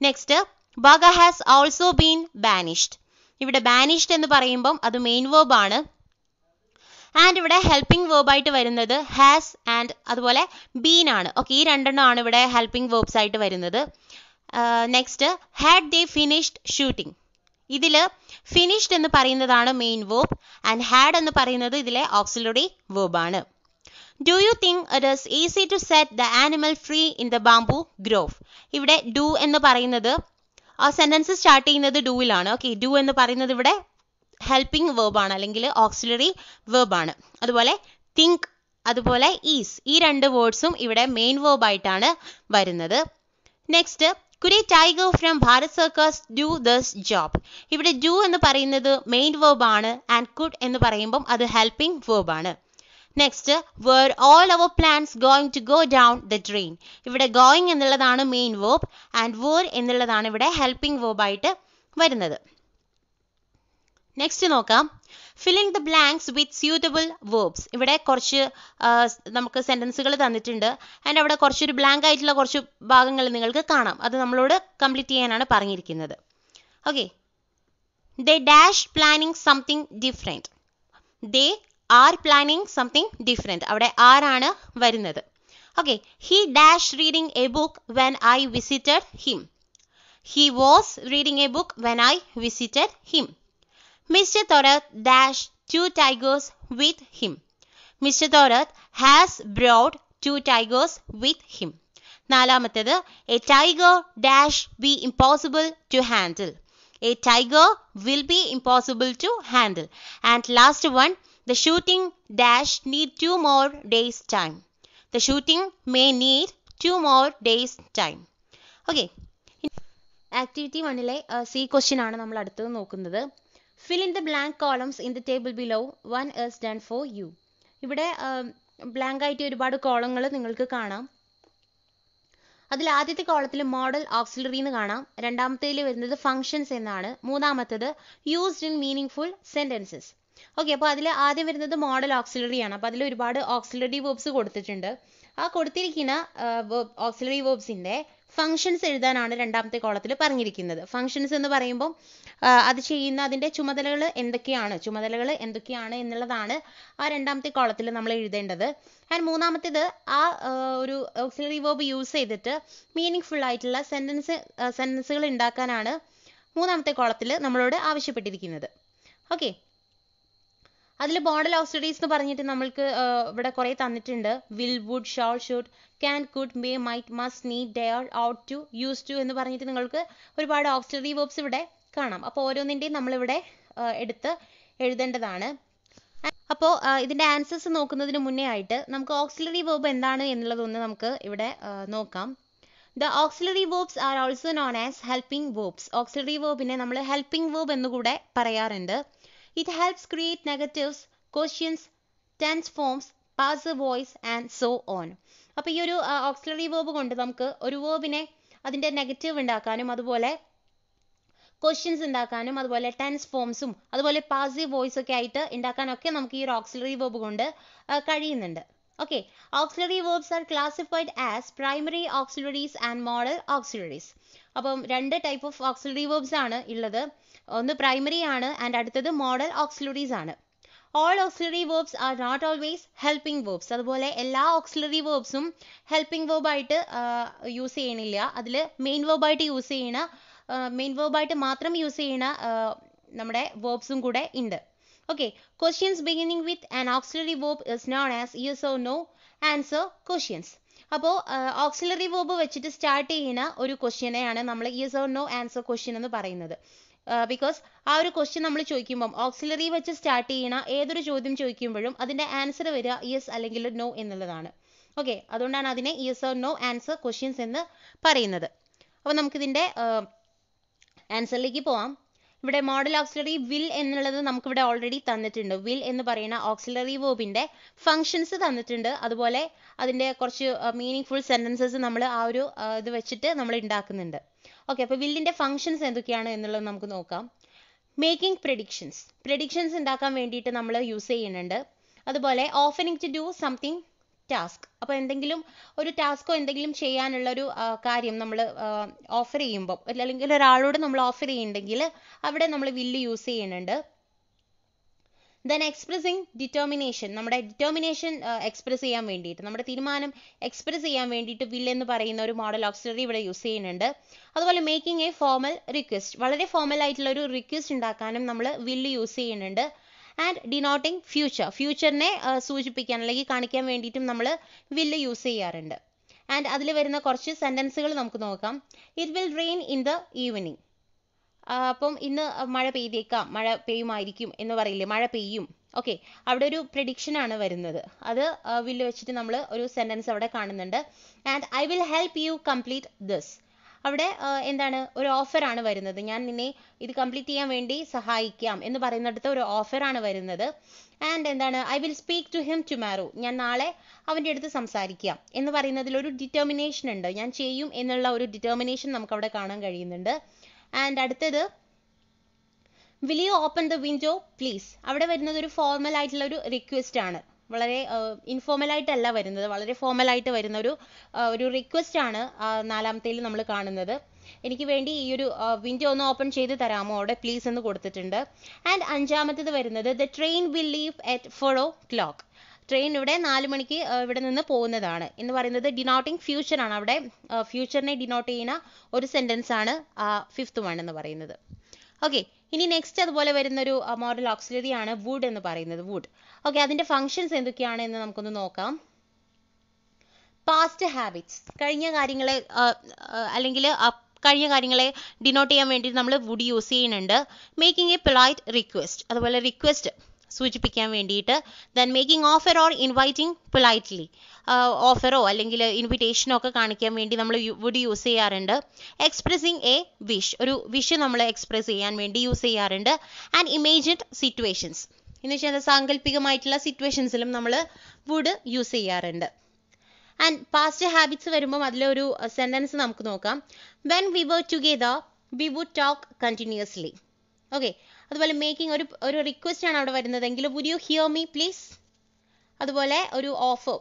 Next Bagha has also been banished. ഇവിടെ ബാനിഷ്ഡ് എന്ന് പറയുമ്പം അത് മെയിൻ വേർബ് ആണ് ആൻഡ് ഇവിടെ ഹെൽപ്പിംഗ് വേർബ് ആയിട്ട് വരുന്നത് ഹാസ് ആൻഡ് അതുപോലെ ബീൻ ആണ്. ഓക്കെ, ഈ രണ്ടെണ്ണമാണ് ഇവിടെ ഹെൽപ്പിംഗ് വേർബ്സ് ആയിട്ട് വരുന്നത്. Next had they finished shooting. ഇതിൽ ഫിനിഷ്ഡ് എന്ന് പറയുന്നതാണ് മെയിൻ വേർബ് ആൻഡ് ഹാഡ് എന്ന് പറയുന്നത് ഇതിലെ ഓക്സിലറി വേർബ് ആണ്. Do you think it is easy to set the animal free in the bamboo grove. ഇവിടെ ഡു എന്ന് പറയുന്നത് ആ സെന്റൻസ് സ്റ്റാർട്ട് ചെയ്യുന്നത് ഡൂയിലാണ്. ഓക്കെ, ഡു എന്ന് പറയുന്നത് ഇവിടെ ഹെൽപ്പിംഗ് വേർബ് ആണ് അല്ലെങ്കിൽ ഓക്സിലറി വേർബ് ആണ്. അതുപോലെ തിങ്ക് അതുപോലെ ഈസ്, ഈ രണ്ട് വേർഡ്സും ഇവിടെ മെയിൻ വേർബ് ആയിട്ടാണ് വരുന്നത്. Next could A tiger from Bharat circus do this job. ഇവിടെ ഡു എന്ന് പറയുന്നത് മെയിൻ വേർബ് ആണ് ആൻഡ് കുഡ് എന്ന് പറയുമ്പം അത് ഹെൽപ്പിംഗ് വേർബ് ആണ്. Next were all our plans going to go down the drain. ഇവിടെ going എന്നുള്ളതാണ് മെയിൻ വേർബ് ആൻഡ് were എന്നുള്ളതാണ് ഇവിടെ ഹെൽപ്പിംഗ് വേർബ് ആയിട്ട് വരുന്നത്. നെക്സ്റ്റ് നോക്കാം, filling the blanks with suitable verbs. ഇവിടെ കുറച്ച് നമുക്ക് സെന്റൻസുകൾ തന്നിട്ടുണ്ട് ആൻഡ് അവിടെ കുറച്ചൊരു ബ്ലാങ്ക് ആയിട്ടുള്ള കുറച്ച് ഭാഗങ്ങൾ നിങ്ങൾക്ക് കാണാം. അത് നമ്മളോട് കംപ്ലീറ്റ് ചെയ്യാനാണ് പറഞ്ഞിരിക്കുന്നത്. Okay, they dash planning something different. They are planning something different, അവിടെ ആരാണ് വരുന്നത്. Okay, he dash reading A book when I visited him. He was reading A book when I visited him. Mr. Thorat dash 2 tigers with him. Mr. Thorat has brought 2 tigers with him. നാലാമത്തേത് a tiger dash be impossible to handle. A tiger will be impossible to handle. And last one, the shooting dash need 2 more days time. The shooting may need 2 more days time. Okay. Activity 1-ലെ C question ആണ് നമ്മൾ അടുത്തത് നോക്കുന്നത്. Fill in the blank columns in the table below. One is done for you. ഇവിടെ ബ്ലാങ്ക് ആയിട്ട് ഒരുപാട് കോളങ്ങൾ നിങ്ങൾക്ക് കാണാം. അതിൽ ആദ്യത്തെ കോളത്തിൽ മോഡൽ ഓക്സിലറി എന്ന് കാണാം. രണ്ടാമത്തേൽ വരുന്നത് ഫങ്ഷൻസ് എന്നാണ്. മൂന്നാമത്തേത് used in meaning sentences. Okay, അപ്പോൾ അതിൽ ആദ്യം വരുന്നത് മോഡൽ ഓക്സിലറി ആണ്. അപ്പോൾ അതിൽ ഒരുപാട് ഓക്സിലറി വേർബ്സ് കൊടുത്തിട്ടുണ്ട്. ആ കൊടുത്തിരിക്കുന്ന ഓക്സിലറി വേർബ്സിന്റെ ഫങ്ഷൻസ് എഴുതാനാണ് രണ്ടാമത്തെ കോളത്തിൽ പറഞ്ഞിരിക്കുന്നത്. ഫങ്ഷൻസ് എന്ന് പറയുമ്പോൾ അത് ചെയ്യുന്ന അതിന്റെ ചുമതലകൾ എന്തൊക്കെയാണ് എന്നുള്ളതാണ് ആ രണ്ടാമത്തെ കോളത്തിൽ നമ്മൾ എഴുതേണ്ടത്. ആൻഡ് മൂന്നാമത്തേത് ആ ഒരു ഓക്സിലറി വേർബ് യൂസ് ചെയ്തിട്ട് മീനിങ് ഫുൾ ആയിട്ടുള്ള സെന്റൻസുകൾ ഉണ്ടാക്കാനാണ് മൂന്നാമത്തെ കോളത്തിൽ നമ്മളോട് ആവശ്യപ്പെട്ടിരിക്കുന്നത്. ഓക്കെ, അതിൽ മോഡൽ ഓക്സിലറീസ് എന്ന് പറഞ്ഞിട്ട് നമ്മൾക്ക് ഇവിടെ കുറേ തന്നിട്ടുണ്ട്. Will, would, shawl, should, can, could, may, might, must, need, dare, out to, use to എന്ന് പറഞ്ഞിട്ട് നിങ്ങൾക്ക് ഒരുപാട് ഓക്സിലറി വേർബ്സ് ഇവിടെ കാണാം. അപ്പോൾ ഓരോന്നിൻ്റെയും നമ്മളിവിടെ എടുത്ത് എഴുതേണ്ടതാണ്. അപ്പോൾ ഇതിൻ്റെ ആൻസേഴ്സ് നോക്കുന്നതിന് മുന്നേ ആയിട്ട് നമുക്ക് ഓക്സിലറി വേർബ് എന്താണ് എന്നുള്ളതൊന്ന് നമുക്ക് ഇവിടെ നോക്കാം. The auxiliary verbs are also known as helping verbs. Auxiliary വേർബിനെ നമ്മൾ ഹെൽപ്പിംഗ് വേർബ് എന്നുകൂടെ പറയാറുണ്ട്. It helps create negatives, questions, tense forms, passive voice and so on. അപ്പോൾ ഈ ഒരു ഓക്സിലറി വേർബ് കൊണ്ട് നമുക്ക് ഒരു വേർബിനെ അതിൻ്റെ നെഗറ്റീവ് ഉണ്ടാക്കാനും അതുപോലെ ക്വസ്റ്റ്യൻസ് ഉണ്ടാക്കാനും അതുപോലെ ടെൻസ് ഫോംസും അതുപോലെ പാസീവ് വോയിസ് ഒക്കെ ആയിട്ട് ഉണ്ടാക്കാനൊക്കെ നമുക്ക് ഈ ഒരു ഓക്സിലറി വേർബ് കൊണ്ട് കഴിയുന്നുണ്ട്. Okay, auxiliary verbs R classified as primary auxiliaries and modal auxiliaries. അപ്പം രണ്ട് ടൈപ്പ് ഓഫ് ഓക്സിലറി വേർബ്സ് ആണ് ഉള്ളത്. ഒന്ന് പ്രൈമറി ആണ് ആൻഡ് അടുത്തത് മോഡൽ ഓക്സിലറീസ് ആണ്. All auxiliary verbs are not always helping verbs. അതുപോലെ എല്ലാ ഓക്സിലറി വേർബ്സും ഹെൽപ്പിംഗ് വേർബായിട്ട് യൂസ് ചെയ്യണില്ല. അതിൽ മെയിൻ വേർബായിട്ട് മാത്രം യൂസ് ചെയ്യുന്ന നമ്മുടെ വേർബ്സും കൂടെ ഉണ്ട്. Okay, questions beginning with an auxiliary verb is known as yes or no answer questions. അപ്പോൾ ഓക്സിലറി വേർബ് വെച്ചിട്ട് സ്റ്റാർട്ട് ചെയ്യുന്ന ഒരു ക്വസ്റ്റ്യനെയാണ് നമ്മൾ yes or no answer question എന്ന് പറയുന്നത്. ബിക്കോസ് ആ ഒരു ക്വസ്റ്റ്യൻ നമ്മൾ ചോദിക്കുമ്പം ഓക്സിലറി വെച്ച് സ്റ്റാർട്ട് ചെയ്യുന്ന ഏതൊരു ചോദ്യം ചോദിക്കുമ്പോഴും അതിൻ്റെ ആൻസർ വരിക യെസ് അല്ലെങ്കിൽ നോ എന്നുള്ളതാണ്. ഓക്കെ, അതുകൊണ്ടാണ് അതിനെ yes or no answer questions എന്ന് പറയുന്നത്. അപ്പോൾ നമുക്കിതിൻ്റെ ആൻസറിലേക്ക് പോവാം. ഇവിടെ മോഡൽ ഓക്സിലറി വിൽ എന്നുള്ളത് നമുക്കിവിടെ ഓൾറെഡി തന്നിട്ടുണ്ട്. വിൽ എന്ന് പറയുന്ന ഓക്സിലറി വേർബിൻ്റെ ഫങ്ഷൻസ് തന്നിട്ടുണ്ട്. അതുപോലെ അതിൻ്റെ കുറച്ച് മീനിങ് ഫുൾ സെൻറ്റൻസസ് നമ്മൾ ആ ഒരു ഇത് വെച്ചിട്ട് നമ്മൾ ഉണ്ടാക്കുന്നുണ്ട്. ഓക്കെ, അപ്പോൾ വില്ലിൻ്റെ ഫങ്ഷൻസ് എന്തൊക്കെയാണ് എന്നുള്ളത് നമുക്ക് നോക്കാം. മേക്കിംഗ് പ്രെഡിക്ഷൻസ് ഉണ്ടാക്കാൻ വേണ്ടിയിട്ട് നമ്മൾ യൂസ് ചെയ്യുന്നുണ്ട്. അതുപോലെ offering to do something task, അപ്പോൾ എന്തെങ്കിലും ഒരു ടാസ്കോ എന്തെങ്കിലും ചെയ്യാനുള്ളൊരു കാര്യം നമ്മൾ ഓഫർ ചെയ്യുമ്പോൾ, അല്ലെങ്കിൽ ഒരാളോട് നമ്മൾ ഓഫർ ചെയ്യുന്നുണ്ടെങ്കിൽ അവിടെ നമ്മൾ വില്ല് യൂസ് ചെയ്യുന്നുണ്ട്. ദെൻ എക്സ്പ്രസിങ് ഡിറ്റർമിനേഷൻ, നമ്മുടെ ഡിറ്റർമിനേഷൻ എക്സ്പ്രസ് ചെയ്യാൻ വേണ്ടിയിട്ട്, നമ്മുടെ തീരുമാനം എക്സ്പ്രസ് ചെയ്യാൻ വേണ്ടിയിട്ട് വില്ല് എന്ന് പറയുന്ന ഒരു മോഡൽ ഓക്സിലറി ഇവിടെ യൂസ് ചെയ്യുന്നുണ്ട്. അതുപോലെ മേക്കിംഗ് എ ഫോർമൽ റിക്വസ്റ്റ്, വളരെ ഫോർമൽ ആയിട്ടുള്ള ഒരു റിക്വസ്റ്റ് ഉണ്ടാക്കാനും നമ്മൾ വില്ല് യൂസ് ചെയ്യുന്നുണ്ട്. ആൻഡ് ഡിനോട്ടിങ് ഫ്യൂച്ചറിനെ സൂചിപ്പിക്കാൻ അല്ലെങ്കിൽ കാണിക്കാൻ വേണ്ടിയിട്ടും നമ്മൾ വില്ല് യൂസ് ചെയ്യാറുണ്ട്. ആൻഡ് അതിൽ വരുന്ന കുറച്ച് സെൻറ്റൻസുകൾ നമുക്ക് നോക്കാം. It will rain in the evening, അപ്പം ഇന്ന് മഴ പെയ്തേക്കാം, മഴ പെയ്യുമായിരിക്കും എന്ന് പറയില്ലേ, മഴ പെയ്യും. ഓക്കെ, അവിടെ ഒരു പ്രഡിക്ഷൻ ആണ് വരുന്നത്. അത് വില്ല് വെച്ചിട്ട് നമ്മൾ ഒരു സെൻറ്റൻസ് അവിടെ കാണുന്നുണ്ട്. And I will help you complete this, അവിടെ എന്താണ്, ഒരു ഓഫറാണ് വരുന്നത്. ഞാൻ നിന്നെ ഇത് കംപ്ലീറ്റ് ചെയ്യാൻ വേണ്ടി സഹായിക്കാം എന്ന് പറയുന്നിടത്ത് ഒരു ഓഫറാണ് വരുന്നത്. ആൻഡ് എന്താണ്, I will speak to him tomorrow, ഞാൻ നാളെ അവൻ്റെ അടുത്ത് സംസാരിക്കാം എന്ന് പറയുന്നതിൽ ഒരു ഡിറ്റർമിനേഷൻ ഉണ്ട്. ഞാൻ ചെയ്യും എന്നുള്ള ഒരു ഡിറ്റർമിനേഷൻ നമുക്ക് അവിടെ കാണാൻ കഴിയുന്നുണ്ട്. ആൻഡ് അടുത്തത് will you open the window please, അവിടെ വരുന്നത് ഒരു ഫോർമൽ ആയിട്ടുള്ള ഒരു റിക്വസ്റ്റ് ആണ്. വളരെ ഇൻഫോർമൽ ആയിട്ടല്ല വരുന്നത്, വളരെ ഫോർമൽ ആയിട്ട് വരുന്ന ഒരു റിക്വസ്റ്റ് ആണ് നാലാമത്തേൽ നമ്മൾ കാണുന്നത്. എനിക്ക് വേണ്ടി ഈ ഒരു വിൻഡോ ഒന്ന് ഓപ്പൺ ചെയ്ത് തരാമോ, അവിടെ പ്ലീസ് എന്ന് കൊടുത്തിട്ടുണ്ട്. ആൻഡ് അഞ്ചാമത്തേത് വരുന്നത് the train will leave at 4 o'clock, train ഇവിടെ 4 മണിക്ക് ഇവിടെ നിന്ന് പോകുന്നതാണ് എന്ന് പറയുന്നത് ഡിനോട്ടിങ് ഫ്യൂച്ചർ ആണ്. അവിടെ ഫ്യൂച്ചറിനെ ഡിനോട്ട് ചെയ്യുന്ന ഒരു സെൻറ്റൻസ് ആണ് 5th വൺ എന്ന് പറയുന്നത്. ഓക്കെ, ഇനി നെക്സ്റ്റ് അതുപോലെ വരുന്നൊരു മോഡൽ ഓക്സിലറി ആണ് വുഡ് എന്ന് പറയുന്നത്. വുഡ്, ഓക്കെ, അതിൻ്റെ ഫങ്ഷൻസ് എന്തൊക്കെയാണ് എന്ന് നമുക്കൊന്ന് നോക്കാം. പാസ്റ്റ് ഹാബിറ്റ്സ്, കഴിഞ്ഞ കാര്യങ്ങളെ അല്ലെങ്കിൽ കഴിഞ്ഞ കാര്യങ്ങളെ ഡിനോട്ട് ചെയ്യാൻ വേണ്ടി നമ്മൾ വുഡ് യൂസ് ചെയ്യുന്നുണ്ട്. മേക്കിംഗ് എ പൊളൈറ്റ് റിക്വസ്റ്റ്, അതുപോലെ റിക്വസ്റ്റ് സൂചിപ്പിക്കാൻ വേണ്ടിയിട്ട്. Then making offer or inviting politely, ഓഫറോ അല്ലെങ്കിൽ ഇൻവിറ്റേഷനോ ഒക്കെ കാണിക്കാൻ വേണ്ടി നമ്മൾ വുഡ് യൂസ് ചെയ്യാറുണ്ട്. എക്സ്പ്രസിങ് എ വിഷ്, ഒരു വിഷ് നമ്മൾ എക്സ്പ്രസ് ചെയ്യാൻ വേണ്ടി യൂസ് ചെയ്യാറുണ്ട്. ആൻഡ് ഇമേജിൻഡ് സിറ്റുവേഷൻസ്, എന്ന് വെച്ചാൽ സാങ്കല്പികമായിട്ടുള്ള സിറ്റുവേഷൻസിലും നമ്മൾ വുഡ് യൂസ് ചെയ്യാറുണ്ട്. ആൻഡ് പാസ്റ്റ് ഹാബിറ്റ്സ് വരുമ്പം അതിലൊരു സെൻറ്റൻസ് നമുക്ക് നോക്കാം. When we were together we would talk continuously. Okay, അതുപോലെ മേക്കിംഗ് ഒരു റിക്വസ്റ്റ് ആണ് അവിടെ വരുന്നതെങ്കിൽ would you here me please. അതുപോലെ ഒരു ഓഫർ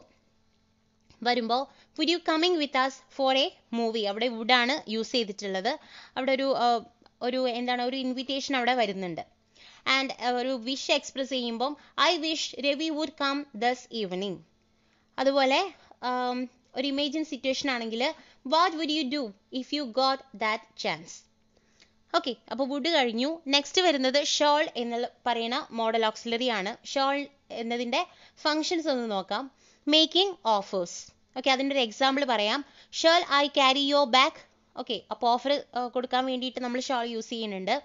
വരുമ്പോൾ would you coming with us for A movie, അവിടെ വുഡാണ് യൂസ് ചെയ്തിട്ടുള്ളത്. അവിടെ ഒരു എന്താണ്, ഒരു ഇൻവിറ്റേഷൻ അവിടെ വരുന്നുണ്ട്. ആൻഡ് ഒരു വിഷ് എക്സ്പ്രസ് ചെയ്യുമ്പം I wish Ravi would come thus evening. അതുപോലെ ഒരു ഇമേജിൻ സിറ്റുവേഷൻ ആണെങ്കിൽ what would you do if you got that chance. Okay, അപ്പോൾ വുഡ് കഴിഞ്ഞു. നെക്സ്റ്റ് വരുന്നത് ഷോൾ എന്ന് പറയുന്ന മോഡൽ ഓക്സിലറി ആണ്. ഷോൾ എന്നതിൻ്റെ ഫങ്ഷൻസ് ഒന്ന് നോക്കാം. മേക്കിംഗ് ഓഫേഴ്സ്, ഓക്കെ, അതിൻ്റെ ഒരു എക്സാമ്പിൾ പറയാം. Shawl I carry your bag, okay, അപ്പോൾ ഓഫർ കൊടുക്കാൻ വേണ്ടിയിട്ട് നമ്മൾ ഷോൾ യൂസ് ചെയ്യുന്നുണ്ട്.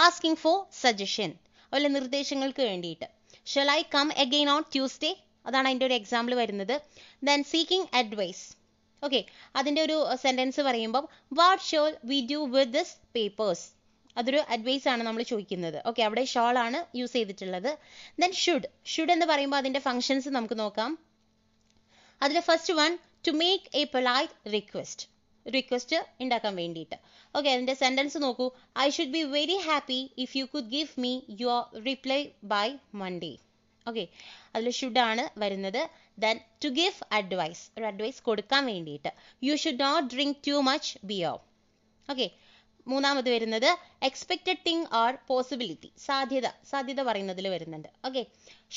ആസ്കിംഗ് ഫോർ സജഷൻ, അതുപോലെ നിർദ്ദേശങ്ങൾക്ക് വേണ്ടിയിട്ട്. Shawl I come again on Tuesday, അതാണ് അതിൻ്റെ ഒരു എക്സാമ്പിൾ വരുന്നത്. ദെൻ സീക്കിംഗ് അഡ്വൈസ്, ഓക്കെ, അതിൻ്റെ ഒരു സെൻറ്റൻസ് പറയുമ്പം what shawl we do with this papers, അതൊരു അഡ്വൈസ് ആണ് നമ്മൾ ചോദിക്കുന്നത്. ഓക്കെ, അവിടെ ഷോൾ ആണ് യൂസ് ചെയ്തിട്ടുള്ളത്. ദെൻ ഷുഡ് എന്ന് പറയുമ്പോൾ അതിൻ്റെ ഫങ്ഷൻസ് നമുക്ക് നോക്കാം. അതിൽ first one two make A polite request ഉണ്ടാക്കാൻ വേണ്ടിയിട്ട്. ഓക്കെ, അതിൻ്റെ സെൻറ്റൻസ് നോക്കൂ. I should be very happy if you could give me your reply by Monday. Okay, അതിൽ ഷുഡ് ആണ് വരുന്നത്. ദെൻ ടു ഗിവ് അഡ്വൈസ്, ഒരു അഡ്വൈസ് കൊടുക്കാൻ വേണ്ടിയിട്ട്. You should not drink too much beer. Okay, മൂന്നാമത് വരുന്നത് എക്സ്പെക്റ്റഡ് തിങ് ഓർ പോസിബിലിറ്റി, സാധ്യത പറയുന്നതിൽ വരുന്നുണ്ട്. Okay,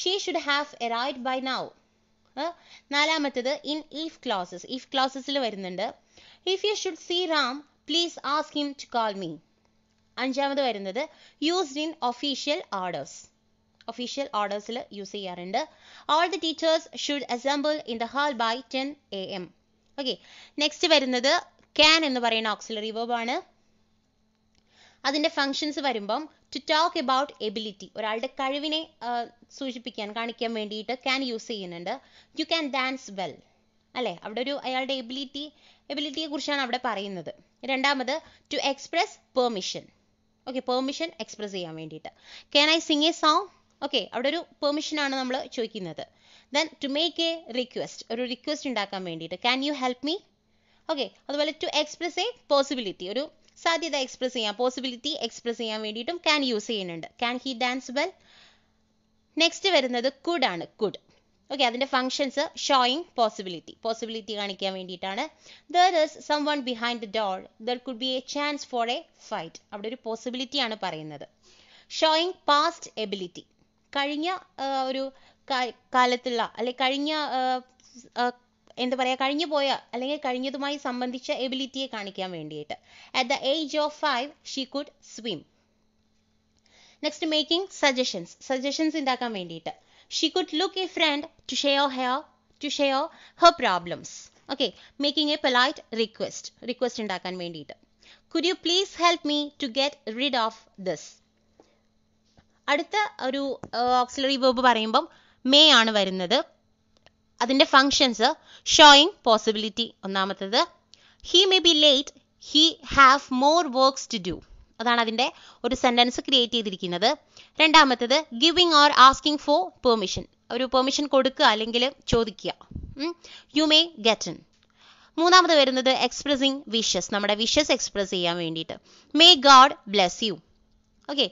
she should have arrived buy now. നാലാമത്തത് ഇൻ ഈഫ് ക്ലോസസിൽ വരുന്നുണ്ട്. If you should see Ram please ask him to call me. അഞ്ചാമത് വരുന്നത് യൂസ്ഡ് ഇൻ ഒഫീഷ്യൽ ഓർഡേഴ്സിൽ യൂസ് ചെയ്യാറുണ്ട്. All the teachers should assemble in the hall by 10 AM. Okay, next വരുന്നത് ക്യാൻ എന്ന് പറയുന്ന ഓക്സിലറി വെർബ് ആണ്. അതിൻ്റെ ഫങ്ഷൻസ് വരുമ്പം ടു ടോക്ക് അബൌട്ട് എബിലിറ്റി, ഒരാളുടെ കഴിവിനെ കാണിക്കാൻ വേണ്ടിയിട്ട് ക്യാൻ യൂസ് ചെയ്യുന്നുണ്ട്. യു ക്യാൻ ഡാൻസ് വെൽ, അല്ലേ, അവിടെ അയാളുടെ എബിലിറ്റിയെ കുറിച്ചാണ് അവിടെ പറയുന്നത്. രണ്ടാമത് to express permission. Okay, permission express ചെയ്യാൻ വേണ്ടിയിട്ട്. Can I sing a song? Okay, അവിടെ ഒരു പെർമിഷൻ ആണ് നമ്മൾ ചോദിക്കുന്നത്. Then to make A request, ഒരു റിക്വസ്റ്റ് ഉണ്ടാക്കാൻ വേണ്ടിയിട്ട് can you help me? Okay, അതുപോലെ ടു എക്സ്പ്രസ് എ പോസിബിലിറ്റി, ഒരു സാധ്യത എക്സ്പ്രസ് ചെയ്യാം, പോസിബിലിറ്റി എക്സ്പ്രസ് ചെയ്യാൻ വേണ്ടിയിട്ടും ക്യാൻ യൂസ് ചെയ്യുന്നുണ്ട്. Can he dance well? Next വരുന്നത് കുഡ് ആണ്, കുഡ്. ഓക്കെ, അതിന്റെ ഫങ്ഷൻസ് ഷോയിങ് പോസിബിലിറ്റി, പോസിബിലിറ്റി കാണിക്കാൻ വേണ്ടിയിട്ടാണ്. There is sum one behind the door, there could be A chance for A fight, അവിടെ ഒരു പോസിബിലിറ്റി ആണ് പറയുന്നത്. ഷോയിങ് പാസ്റ്റ് എബിലിറ്റി, കഴിഞ്ഞ ഒരു കാലത്തുള്ള അല്ലെങ്കിൽ കഴിഞ്ഞ എന്താ പറയുക, കഴിഞ്ഞു പോയ അല്ലെങ്കിൽ കഴിഞ്ഞതുമായി സംബന്ധിച്ച എബിലിറ്റിയെ കാണിക്കാൻ വേണ്ടിയിട്ട്. At the age of 5 she could swim. Next making suggestions, suggestions ഉണ്ടാക്കാൻ വേണ്ടിയിട്ട്. She could look a friend to share her problems. Okay, making A polite request, request ഉണ്ടാക്കാൻ വേണ്ടിയിട്ട്. Could you please help me to get rid of this? അടുത്ത ഒരു ഓക്സിലറി വെർബ് പറയുമ്പം മേ ആണ് വരുന്നത്. അതിന്റെ ഫങ്ഷൻസ് ഷോയിങ് പോസിബിലിറ്റി ഒന്നാമത്തത്. He may be late, he have more works to do, അതാണ് അതിന്റെ ഒരു സെന്റൻസ് ക്രിയേറ്റ് ചെയ്തിരിക്കുന്നത്. രണ്ടാമത്തത് giving or asking four permission, ഒരു പെർമിഷൻ കൊടുക്കുക അല്ലെങ്കിൽ ചോദിക്കുക. You may get in. മൂന്നാമത് വരുന്നത് എക്സ്പ്രസിങ് വിഷസ്, നമ്മുടെ വിഷസ് എക്സ്പ്രസ് ചെയ്യാൻ വേണ്ടിയിട്ട്. May God bless you. Okay,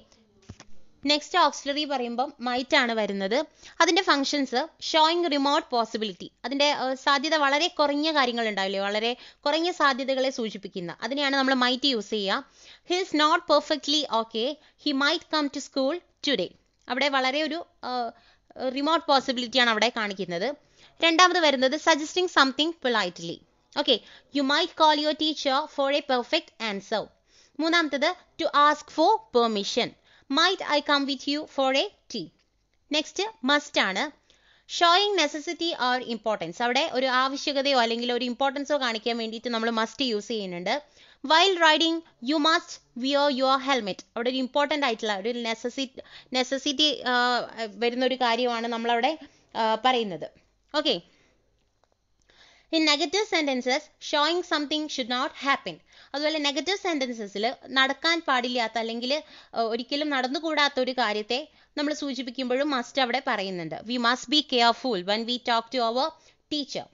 next auxiliary പറയുമ്പം മൈറ്റ് ആണ് വരുന്നത്. അതിന്റെ ഫങ്ഷൻസ് ഷോയിങ് റിമോട്ട് പോസിബിലിറ്റി, അതിന്റെ സാധ്യത വളരെ കുറഞ്ഞ കാര്യങ്ങൾ ഉണ്ടാവില്ലേ, വളരെ കുറഞ്ഞ സാധ്യതകളെ സൂചിപ്പിക്കുന്ന, അതിനെയാണ് നമ്മൾ മൈറ്റ് യൂസ് ചെയ്യുക. He is not perfectly okay, he might come to school today, അവിടെ വളരെ ഒരു റിമോട്ട് പോസിബിലിറ്റി ആണ് അവിടെ കാണിക്കുന്നത്. രണ്ടാമത് വരുന്നത് suggesting something politely. Okay, you might call your teacher for a perfect answer. മൂന്നാമത്തത് to ask for permission. Might I come with you for a tea? Next must ആണ്. ഷോയിങ് നെസസിറ്റി ഓർ ഇമ്പോർട്ടൻസ്, അവിടെ ഒരു ആവശ്യകതയോ അല്ലെങ്കിൽ ഒരു ഇമ്പോർട്ടൻസോ കാണിക്കാൻ വേണ്ടിയിട്ട് നമ്മൾ മസ്റ്റ് യൂസ് ചെയ്യുന്നുണ്ട്. While riding you must wear your helmet, അവിടെ ഒരു ഇമ്പോർട്ടൻ്റ് ആയിട്ടുള്ള ഒരു നെസസിറ്റി വരുന്ന ഒരു കാര്യമാണ് നമ്മളവിടെ പറയുന്നത്. Okay, in negative sentences showing something should not happen. അതുപോലെ നെഗറ്റീവ് സെന്റൻസസിൽ നടക്കാൻ പാടില്ലാത്ത അല്ലെങ്കിൽ ഒരിക്കലും നടന്നുകൂടാത്ത ഒരു കാര്യത്തെ നമ്മൾ സൂചിപ്പിക്കുമ്പോഴും മസ്റ്റ് അവിടെ പറയുന്നുണ്ട്. We must be careful when we talk to our teacher.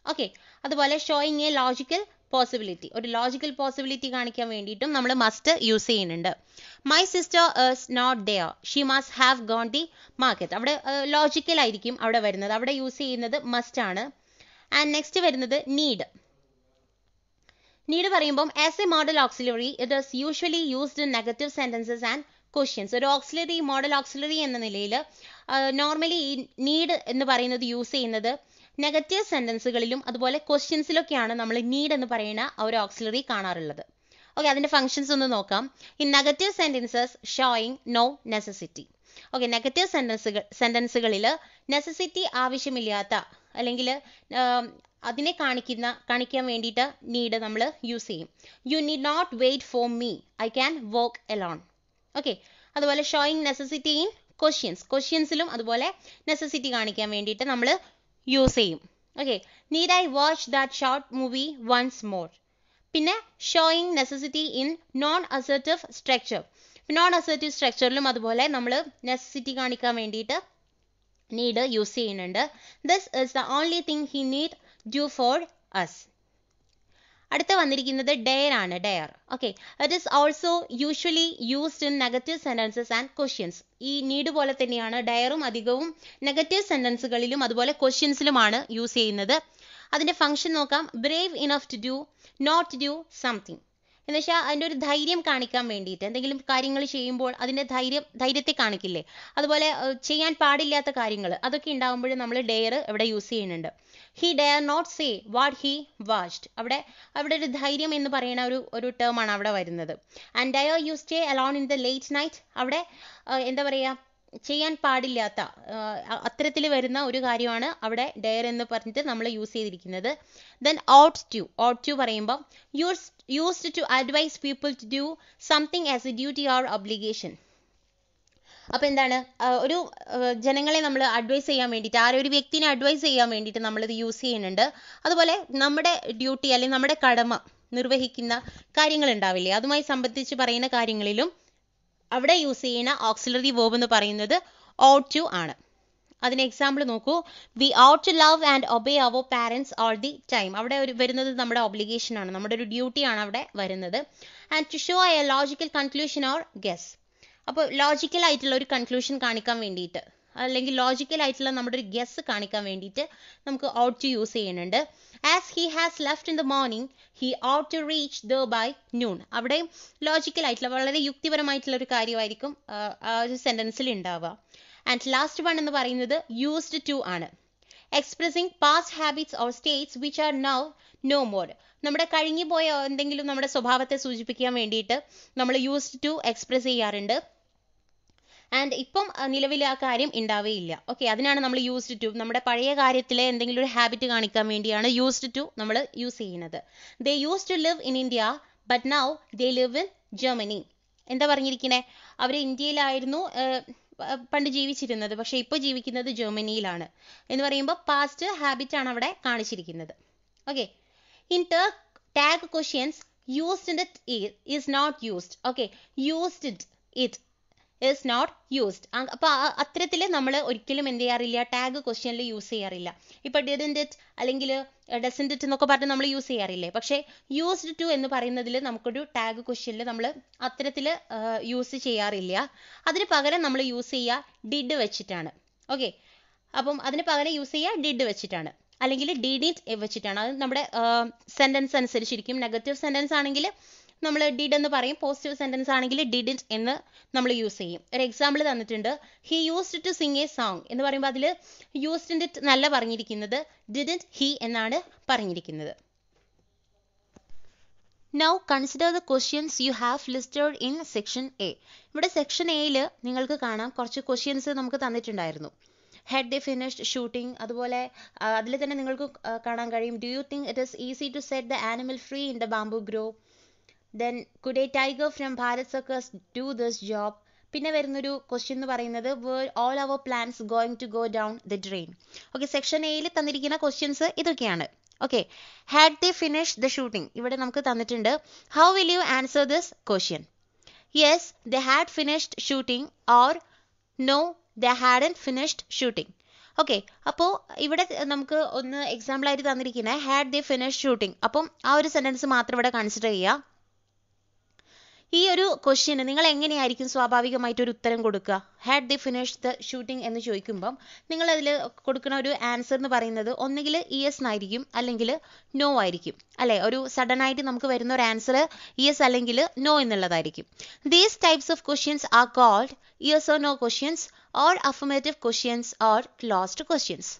Okay, അതുപോലെ ഷോയിങ് എ ലോജിക്കൽ പോസിബിലിറ്റി, ഒരു ലോജിക്കൽ പോസിബിലിറ്റി കാണിക്കാൻ വേണ്ടിയിട്ടും നമ്മൾ മസ്റ്റ് യൂസ് ചെയ്യുന്നുണ്ട്. My sister is not there, she must have gone the market, അവിടെ ലോജിക്കൽ ആയിരിക്കും അവിടെ വരുന്നത്, അവിടെ യൂസ് ചെയ്യുന്നത് മസ്റ്റ് ആണ്. ആൻഡ് നെക്സ്റ്റ് വരുന്നത് നീഡ്. നീഡ് പറയുമ്പം as A modal auxiliary it is usually used in negative sentences and questions. ഒരു ഓക്സിലറി, മോഡൽ ഓക്സിലറി എന്ന നിലയിൽ നോർമലി ഈ നീഡ് എന്ന് പറയുന്നത് യൂസ് ചെയ്യുന്നത് നെഗറ്റീവ് സെന്റൻസുകളിലും അതുപോലെ ക്വസ്റ്റ്യൻസിലൊക്കെയാണ് നമ്മൾ നീഡ് എന്ന് പറയുന്ന ഒരു ഓക്സിലറി കാണാറുള്ളത്. ഓക്കെ, അതിന്റെ ഫങ്ഷൻസ് ഒന്ന് നോക്കാം. In negative sentences showing no necessity. Okay, negative സെന്റൻസുകളിൽ നെസസിറ്റി ആവശ്യമില്ലാത്ത അല്ലെങ്കിൽ അതിനെ കാണിക്കാൻ വേണ്ടിയിട്ട് നീഡ് നമ്മൾ യൂസ് ചെയ്യും. You need not wait for me, I can work alone. Okay, അതുപോലെ ഷോയിങ് നെസസിറ്റി ഇൻ ക്വസ്റ്റ്യൻസിലും അതുപോലെ നെസസിറ്റി കാണിക്കാൻ വേണ്ടിയിട്ട് നമ്മൾ യൂസ് ചെയ്യും. Okay, need I watch that short movie once more. പിന്നെ showing necessity in non assertive structure, non assertive സ്ട്രക്ചറിലും അതുപോലെ നമ്മൾ നെസസിറ്റി കാണിക്കാൻ വേണ്ടിയിട്ട് നീഡ് യൂസ് ചെയ്യുന്നുണ്ട്. This is the only thing he need do for us. അടുത്ത വന്നിരിക്കുന്നത് ഡെയർ ആണ്. Dare, okay, it is also usually used in negative sentences and questions. ഈ നീഡ് പോലെ തന്നെയാണ് ഡെയറും അധികവും നെഗറ്റീവ് സെന്റൻസുകളിലും അതുപോലെ ക്വസ്റ്റ്യൻസിലുമാണ് യൂസ് ചെയ്യുന്നത്. അതിന്റെ ഫംഗ്ഷൻ നോക്കാം. Brave enough to do, not do something എന്ന് വെച്ചാൽ അതിൻ്റെ ഒരു ധൈര്യം കാണിക്കാൻ വേണ്ടിയിട്ട്, എന്തെങ്കിലും കാര്യങ്ങൾ ചെയ്യുമ്പോൾ അതിൻ്റെ ധൈര്യത്തെ കാണിക്കില്ലേ, അതുപോലെ ചെയ്യാൻ പാടില്ലാത്ത കാര്യങ്ങൾ അതൊക്കെ ഉണ്ടാകുമ്പോൾ നമ്മൾ ഡെയർ ഇവിടെ യൂസ് ചെയ്യുന്നുണ്ട്. He dare not say what he watched, അവിടെ ഒരു ധൈര്യം എന്ന് പറയുന്ന ഒരു ടേം ആണ് അവിടെ വരുന്നത്. And dare you stay alone in the late night, അവിടെ എന്താ പറയുക, ചെയ്യാൻ പാടില്ലാത്ത അത്തരത്തിൽ വരുന്ന ഒരു കാര്യമാണ് അവിടെ ഡെയർ എന്ന് പറഞ്ഞിട്ട് നമ്മൾ യൂസ് ചെയ്തിരിക്കുന്നത്. ദെൻ ought to പറയുമ്പോൾ used to advice people to do something as A duty or obligation. അപ്പോൾ എന്താണ്, ഒരു ജനങ്ങളെ നമ്മൾ അഡ്വൈസ് ചെയ്യാൻ വേണ്ടിയിട്ട്, ഒരു വ്യക്തിനെ അഡ്വൈസ് ചെയ്യാൻ വേണ്ടിയിട്ട് നമ്മളിത് യൂസ് ചെയ്യുന്നുണ്ട്. അതുപോലെ നമ്മുടെ ഡ്യൂട്ടി അല്ലെങ്കിൽ നമ്മുടെ കടമ നിർവഹിക്കുന്ന കാര്യങ്ങൾ ഉണ്ടാവില്ലേ, അതുമായി സംബന്ധിച്ച് പറയുന്ന കാര്യങ്ങളിലും അവിടെ യൂസ് ചെയ്യുന്ന ഓക്സിലറി വേർബ് എന്ന് പറയുന്നത് ought to ആണ്. അതിന് എക്സാമ്പിൾ നോക്കൂ. V ought to love and obey our parents all the time. അവിടെ വരുന്നത് നമ്മുടെ ഒബ്ലിഗേഷൻ ആണ്, നമ്മുടെ ഒരു ഡ്യൂട്ടി ആണ് അവിടെ വരുന്നത്. And to show A logical conclusion or guess. അപ്പോൾ ലോജിക്കൽ ആയിട്ടുള്ള ഒരു കൺക്ലൂഷൻ കാണിക്കാൻ വേണ്ടിയിട്ട്, അല്ലെങ്കിൽ ലോജിക്കൽ ആയിട്ടുള്ള നമ്മുടെ ഒരു ഗസ് കാണിക്കാൻ വേണ്ടിയിട്ട് നമുക്ക് ought to യൂസ് ചെയ്യുന്നുണ്ട്. As he has left in the morning he ought to reach there by noon. അവിടെ ലോജിക്കൽ ആയിട്ടുള്ള വളരെ യുക്തിപരമായിട്ടുള്ള ഒരു കാര്യമായിരിക്കും ആ ഒരു സെന്റൻസിൽ ഉണ്ടാവുക. ആൻഡ് ലാസ്റ്റ് വൺ എന്ന് പറയുന്നത് യൂസ്ഡ് ടു ആണ്. Expressing past habits or States which are now no more. നമ്മുടെ കഴിഞ്ഞു പോയ എന്തെങ്കിലും നമ്മുടെ സ്വഭാവത്തെ സൂചിപ്പിക്കാൻ വേണ്ടിയിട്ട് നമ്മൾ യൂസ്ഡ് ടു എക്സ്പ്രസ് ചെയ്യാറുണ്ട്. ആൻഡ് ഇപ്പം നിലവിൽ ആ കാര്യം ഉണ്ടാവുകയില്ല. ഓക്കെ, അതിനാണ് നമ്മൾ യൂസ്ഡ് ടു, നമ്മുടെ പഴയ കാര്യത്തിലെ എന്തെങ്കിലും ഒരു ഹാബിറ്റ് കാണിക്കാൻ വേണ്ടിയാണ് യൂസ്ഡ് ടു നമ്മൾ യൂസ് ചെയ്യുന്നത്. ദേ use to live in India but now they live in Germany. എന്താ പറഞ്ഞിരിക്കുന്നത്? അവർ ഇന്ത്യയിലായിരുന്നു പണ്ട് ജീവിച്ചിരുന്നത്, പക്ഷെ ഇപ്പോൾ ജീവിക്കുന്നത് ജർമ്മനിയിലാണ് എന്ന് പറയുമ്പോൾ പാസ്റ്റ് ഹാബിറ്റ് ആണ് അവിടെ കാണിച്ചിരിക്കുന്നത്. Okay, in tag questions used it is not used. Okay, used it is not used. അപ്പോൾ അത്തരത്തിൽ നമ്മൾ ഒരിക്കലും എന്ത് ചെയ്യാറില്ല, ടാഗ് ക്വസ്റ്റ്യനിൽ യൂസ് ചെയ്യാറില്ല. ഇപ്പോൾ ഡിഡ്ന്റ് ഇറ്റ് അല്ലെങ്കിൽ ഡസന്റ് ഇറ്റ് എന്നൊക്കെ പറഞ്ഞ് നമ്മൾ യൂസ് ചെയ്യാറില്ലേ, പക്ഷേ യൂസ്ഡ് ടു എന്ന് പറയുന്നതിൽ നമുക്കൊരു ടാഗ് ക്വസ്റ്റ്യനിൽ നമ്മൾ അത്തരത്തിൽ യൂസ് ചെയ്യാറില്ല. അതിന് പകരം നമ്മൾ യൂസ് ചെയ്യുക ഡിഡ് വെച്ചിട്ടാണ്. ഓക്കെ, അപ്പം അതിന് പകരം യൂസ് ചെയ്യുക ഡിഡ് വെച്ചിട്ടാണ്, അല്ലെങ്കിൽ ഡിഡിറ്റ് വെച്ചിട്ടാണ്. അത് നമ്മുടെ സെന്റൻസ് അനുസരിച്ചിരിക്കും. നെഗറ്റീവ് സെന്റൻസ് ആണെങ്കിൽ നമ്മൾ ഡിഡ് എന്ന് പറയും, പോസിറ്റീവ് സെന്റൻസ് ആണെങ്കിൽ ഡിഡിന്റ് എന്ന് നമ്മൾ യൂസ് ചെയ്യും. ഒരു എക്സാമ്പിൾ തന്നിട്ടുണ്ട്, he used to sing a song എന്ന് പറയുമ്പോൾ അതിൽ യൂസ്ഡ് ഇറ്റ് നല്ല പറഞ്ഞിരിക്കുന്നത്, ഡിഡിന്റ് ഹി എന്നാണ് പറഞ്ഞിരിക്കുന്നത്. Now consider the questions you have listed in section A. ഇവിടെ സെക്ഷൻ എയിൽ നിങ്ങൾക്ക് കാണാം കുറച്ച് ക്വസ്റ്റ്യൻസ് നമുക്ക് തന്നിട്ടുണ്ടായിരുന്നു. had they finished shooting, അതുപോലെ അതിൽ തന്നെ നിങ്ങൾക്ക് കാണാൻ കഴിയും, do you think it is easy to set the animal free in the bamboo grove? Then could a tiger from Bharat Circus do this job? പിന്നെ വരുന്നൊരു ക്വസ്റ്റ്യൻ എന്ന് പറയുന്നത് were all our plans going to go down the drain? Okay, section എയിൽ തന്നിരിക്കുന്ന ക്വസ്റ്റ്യൻസ് ഇതൊക്കെയാണ്. Okay, had they finished the shooting ഇവിടെ നമുക്ക് തന്നിട്ടുണ്ട്. how will you answer this question? yes, they had finished shooting, or no, they hadn't finished shooting. Okay, അപ്പോൾ ഇവിടെ നമുക്ക് ഒന്ന് എക്സാമ്പിൾ ആയിട്ട് തന്നിരിക്കുന്നത് had they finished shooting. അപ്പം ആ ഒരു സെന്റൻസ് മാത്രം ഇവിടെ കൺസിഡർ ചെയ്യുക. ഈ ഒരു ക്വസ്റ്റ്യന് നിങ്ങൾ എങ്ങനെയായിരിക്കും സ്വാഭാവികമായിട്ട് ഒരു ഉത്തരം കൊടുക്കുക? Had they finish the shooting എന്ന് ചോദിക്കുമ്പം നിങ്ങൾ അതിൽ കൊടുക്കുന്ന ഒരു ആൻസർ എന്ന് പറയുന്നത് ഒന്നുകിൽ യെസ് എന്നായിരിക്കും, അല്ലെങ്കിൽ നോ ആയിരിക്കും, അല്ലെ? ഒരു സഡൻ ആയിട്ട് നമുക്ക് വരുന്ന ഒരു ആൻസർ യെസ് അല്ലെങ്കിൽ നോ എന്നുള്ളതായിരിക്കും. These types of questions are called yes or no questions, or affirmative questions, or closed questions.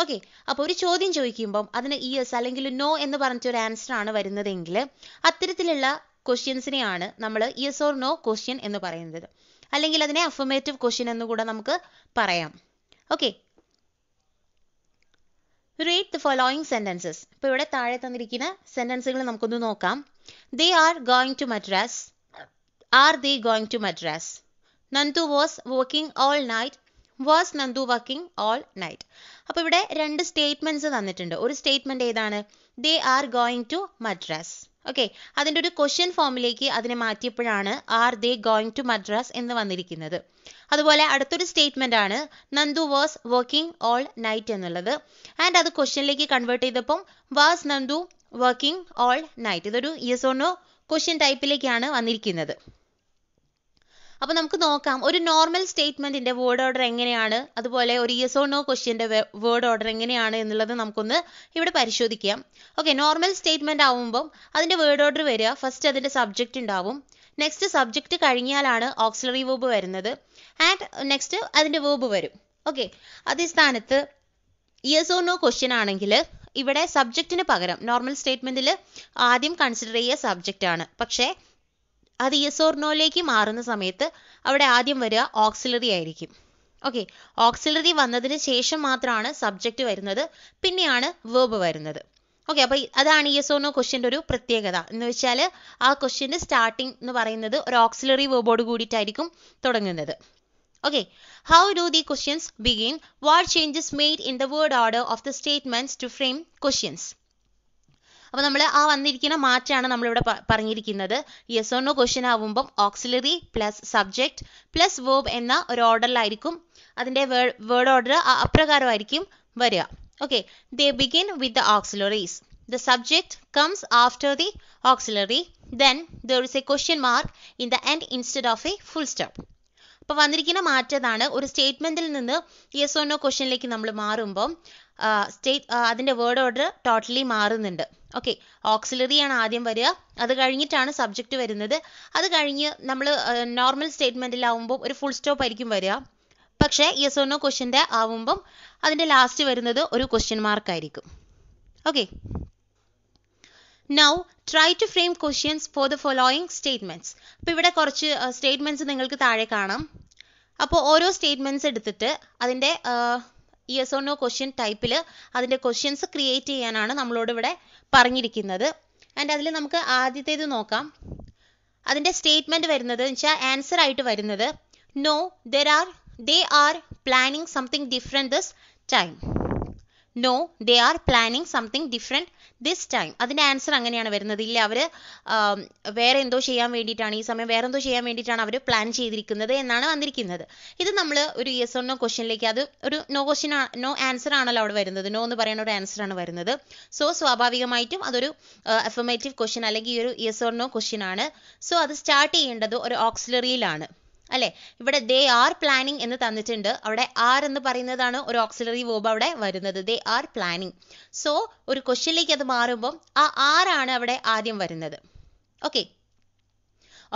Okay, അപ്പോൾ ഒരു ചോദ്യം ചോദിക്കുമ്പം അതിന് യെസ് അല്ലെങ്കിൽ നോ എന്ന് പറഞ്ഞിട്ട് ഒരു ആൻസർ ആണ് വരുന്നതെങ്കിൽ അത്തരത്തിലുള്ള ക്വസ്റ്റ്യൻസിനെയാണ് നമ്മൾ യെസ് ഓർ നോ ക്വസ്റ്റ്യൻ എന്ന് പറയുന്നത്, അല്ലെങ്കിൽ അതിനെ അഫർമേറ്റീവ് ക്വസ്റ്റ്യൻ എന്ന് കൂടെ നമുക്ക് പറയാം. Okay, read the following sentences. ഇപ്പോൾ ഇവിടെ താഴെ തന്നിരിക്കുന്ന സെന്റൻസുകൾ നമുക്കൊന്ന് നോക്കാം. They are going to Madras. Are they going to Madras? Nandu was working all night. Was Nandu working all night? അപ്പോൾ ഇവിടെ രണ്ട് സ്റ്റേറ്റ്മെന്റ്സ് തന്നിട്ടുണ്ട്. ഒരു സ്റ്റേറ്റ്മെന്റ് ഏതാണ്? They are going to Madras. Okay, അതിൻ്റെ ഒരു ക്വസ്റ്റ്യൻ ഫോമിലേക്ക് അതിനെ മാറ്റിയപ്പോഴാണ് are they going to Madras എന്ന് വന്നിരിക്കുന്നത്. അതുപോലെ അടുത്തൊരു സ്റ്റേറ്റ്മെന്റ് ആണ് Nandu was working all night എന്നുള്ളത്. ആൻഡ് അത് ക്വസ്റ്റ്യനിലേക്ക് കൺവേർട്ട് ചെയ്തപ്പം was Nandu working all night. ഇതൊരു യെസ് ഓർ നോ ക്വസ്റ്റ്യൻ ടൈപ്പിലേക്കാണ് വന്നിരിക്കുന്നത്. അപ്പോൾ നമുക്ക് നോക്കാം ഒരു നോർമൽ സ്റ്റേറ്റ്മെന്റിന്റെ വേർഡ് ഓർഡർ എങ്ങനെയാണ്, അതുപോലെ ഒരു യെസ് ഓർ നോ ക്വസ്റ്റ്യന്റെ വേർഡ് ഓർഡർ എങ്ങനെയാണ് എന്നുള്ളത് നമുക്കൊന്ന് ഇവിടെ പരിശോധിക്കാം. ഓക്കെ, നോർമൽ സ്റ്റേറ്റ്മെന്റ് ആവുമ്പം അതിന്റെ വേർഡ് ഓർഡർ വരിക, ഫസ്റ്റ് അതിന്റെ സബ്ജക്റ്റ് ഉണ്ടാവും, നെക്സ്റ്റ് സബ്ജക്റ്റ് കഴിഞ്ഞാലാണ് ഓക്സിലറി വേർബ് വരുന്നത്, ആൻഡ് നെക്സ്റ്റ് അതിന്റെ വേർബ് വരും. ഓക്കെ, അതേ സ്ഥാനത്ത് യെസ് ഓർ നോ ക്വസ്റ്റ്യൻ ആണെങ്കിൽ ഇവിടെ സബ്ജക്റ്റിന് പകരം നോർമൽ സ്റ്റേറ്റ്മെന്റിൽ ആദ്യം കൺസിഡർ ചെയ്യുക സബ്ജക്റ്റ് ആണ്, പക്ഷേ അത് യെസ് ഓർ നോയിലേക്ക് മാറുന്ന സമയത്ത് അവിടെ ആദ്യം വരിക ഓക്സിലറി ആയിരിക്കും. ഓക്കെ, ഓക്സിലറി വന്നതിന് ശേഷം മാത്രമാണ് സബ്ജക്റ്റ് വരുന്നത്, പിന്നെയാണ് വേർബ് വരുന്നത്. ഓക്കെ, അപ്പോൾ അതാണ് യെസ് ഓർ നോ ക്വസ്റ്റ്യൻ്റെ ഒരു പ്രത്യേകത എന്ന് വെച്ചാൽ ആ ക്വസ്റ്റ്യൻ്റെ സ്റ്റാർട്ടിംഗ് എന്ന് പറയുന്നത് ഒരു ഓക്സിലറി വേർബോട് കൂടിയിട്ടായിരിക്കും തുടങ്ങുന്നത്. Okay, how do the questions begin? What changes made in the word order of the statements to frame questions? അപ്പോൾ നമ്മൾ ആ വന്നിരിക്കുന്ന മാറ്റാണ് നമ്മളിവിടെ പറഞ്ഞിരിക്കുന്നത്. യെസ് ഓർ നോ ക്വസ്റ്റ്യൻ ആവുമ്പം auxiliary plus subject plus verb എന്ന ഒരു ഓർഡറിലായിരിക്കും അതിൻ്റെ വേർഡ് ഓർഡർ അപ്രകാരമായിരിക്കും വരിക. Okay, they begin with the auxiliaries. The subject comes after the auxiliary. Then there is a question mark in the end instead of a full stop. അപ്പോൾ വന്നിരിക്കുന്ന മാറ്റതാണ്. ഒരു സ്റ്റേറ്റ്മെന്റിൽ നിന്ന് യെസ് ഓർ നോ ക്വസ്റ്റ്യനിലേക്ക് നമ്മൾ മാറുമ്പോൾ അതിൻ്റെ വേർഡ് ഓർഡർ ടോട്ടലി മാറുന്നുണ്ട്. ഓക്കെ, ഓക്സിലറി ആണ് ആദ്യം വരിക, അത് കഴിഞ്ഞിട്ടാണ് സബ്ജക്റ്റ് വരുന്നത്. അത് കഴിഞ്ഞ് നമ്മൾ നോർമൽ സ്റ്റേറ്റ്മെന്റിലാവുമ്പോൾ ഒരു ഫുൾ സ്റ്റോപ്പ് ആയിരിക്കും വരിക. പക്ഷേ യെസ് ഓർ നോ ക്വസ്റ്റ്യൻ്റെ ആവുമ്പം അതിൻ്റെ ലാസ്റ്റ് വരുന്നത് ഒരു ക്വസ്റ്റ്യൻ മാർക്ക് ആയിരിക്കും. Okay, now try to frame questions for the following statements. അപ്പോൾ ഇവിടെ കുറച്ച് സ്റ്റേറ്റ്മെന്റ്സ് നിങ്ങൾക്ക് താഴെ കാണാം. അപ്പോൾ ഓരോ സ്റ്റേറ്റ്മെന്റ്സ് എടുത്തിട്ട് അതിൻ്റെ യെസ് ഓർ നോ ക്വസ്റ്റ്യൻ ടൈപ്പിൽ അതിൻ്റെ ക്വസ്റ്റ്യൻസ് ക്രിയേറ്റ് ചെയ്യാനാണ് നമ്മളോട് ഇവിടെ പറഞ്ഞിരിക്കുന്നത്. ആൻഡ് അതിൽ നമുക്ക് ആദ്യത്തേത് നോക്കാം. അതിൻ്റെ സ്റ്റേറ്റ്മെന്റ് വരുന്നത് വെച്ചാൽ ആൻസർ ആയിട്ട് വരുന്നത് no they are planning something different this time. No, they are planning something different this time. അതിൻ്റെ ആൻസർ അങ്ങനെയാണ് വരുന്നത്. ഇല്ല, അവർ വേറെ എന്തോ ചെയ്യാൻ വേണ്ടിയിട്ടാണ്, ഈ സമയം വേറെ എന്തോ ചെയ്യാൻ വേണ്ടിയിട്ടാണ് അവർ പ്ലാൻ ചെയ്തിരിക്കുന്നത് എന്നാണ് വന്നിരിക്കുന്നത്. ഇത് നമ്മൾ ഒരു യെസ് ഓർ നോ ക്വസ്റ്റ്യനിലേക്ക്, അത് ഒരു നോ ആൻസർ ആണല്ലോ അവിടെ വരുന്നത്. നോ എന്ന് പറയുന്ന ഒരു ആൻസർ ആണ് വരുന്നത്. സോ സ്വാഭാവികമായിട്ടും അതൊരു അഫർമേറ്റീവ് ക്വസ്റ്റ്യൻ അല്ലെങ്കിൽ ഒരു യെസ് ഓർ നോ ക്വസ്റ്റ്യൻ ആണ്. സോ അത് സ്റ്റാർട്ട് ചെയ്യേണ്ടത് ഒരു ഓക്സിലറിയിലാണ് അല്ലേ. ഇവിടെ ദേ ആർ പ്ലാനിങ് എന്ന് തന്നിട്ടുണ്ട്, അവിടെ ആർ എന്ന് പറയുന്നതാണ് ഒരു ഓക്സിലറി വേർബ് അവിടെ വരുന്നത്. They are planning. സോ ഒരു ക്വസ്റ്റ്യനിലേക്ക് അത് മാറുമ്പോൾ ആ ആറാണ് അവിടെ ആദ്യം വരുന്നത്. ഓക്കെ,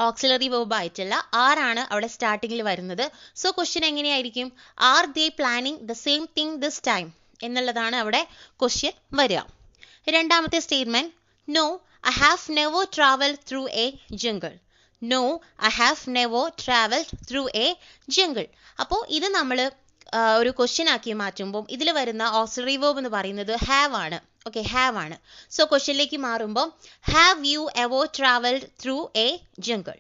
ഓക്സിലറി വേർബ് ആയിട്ടുള്ള ആറാണ് അവിടെ സ്റ്റാർട്ടിങ്ങിൽ വരുന്നത്. സോ ക്വസ്റ്റ്യൻ എങ്ങനെയായിരിക്കും? Are they planning the same thing this time എന്നുള്ളതാണ് അവിടെ ക്വസ്റ്റ്യൻ വരിക. രണ്ടാമത്തെ statement no I have never travel through A jungle. No, I have never traveled through a jungle. അപ്പോൾ ഇത് നമ്മൾ ഒരു ക്വസ്റ്റ്യൻ ആക്കി മാറ്റുമ്പോൾ ഇതിൽ വരുന്ന ഓക്സിലറി വേർബ് എന്ന് പറയുന്നത് ഹാവ് ആണ്. ഓക്കെ, ഹാവ് ആണ്. സോ ക്വസ്റ്റ്യനിലേക്ക് മാറുമ്പോൾ have you ever travelled through A jungle.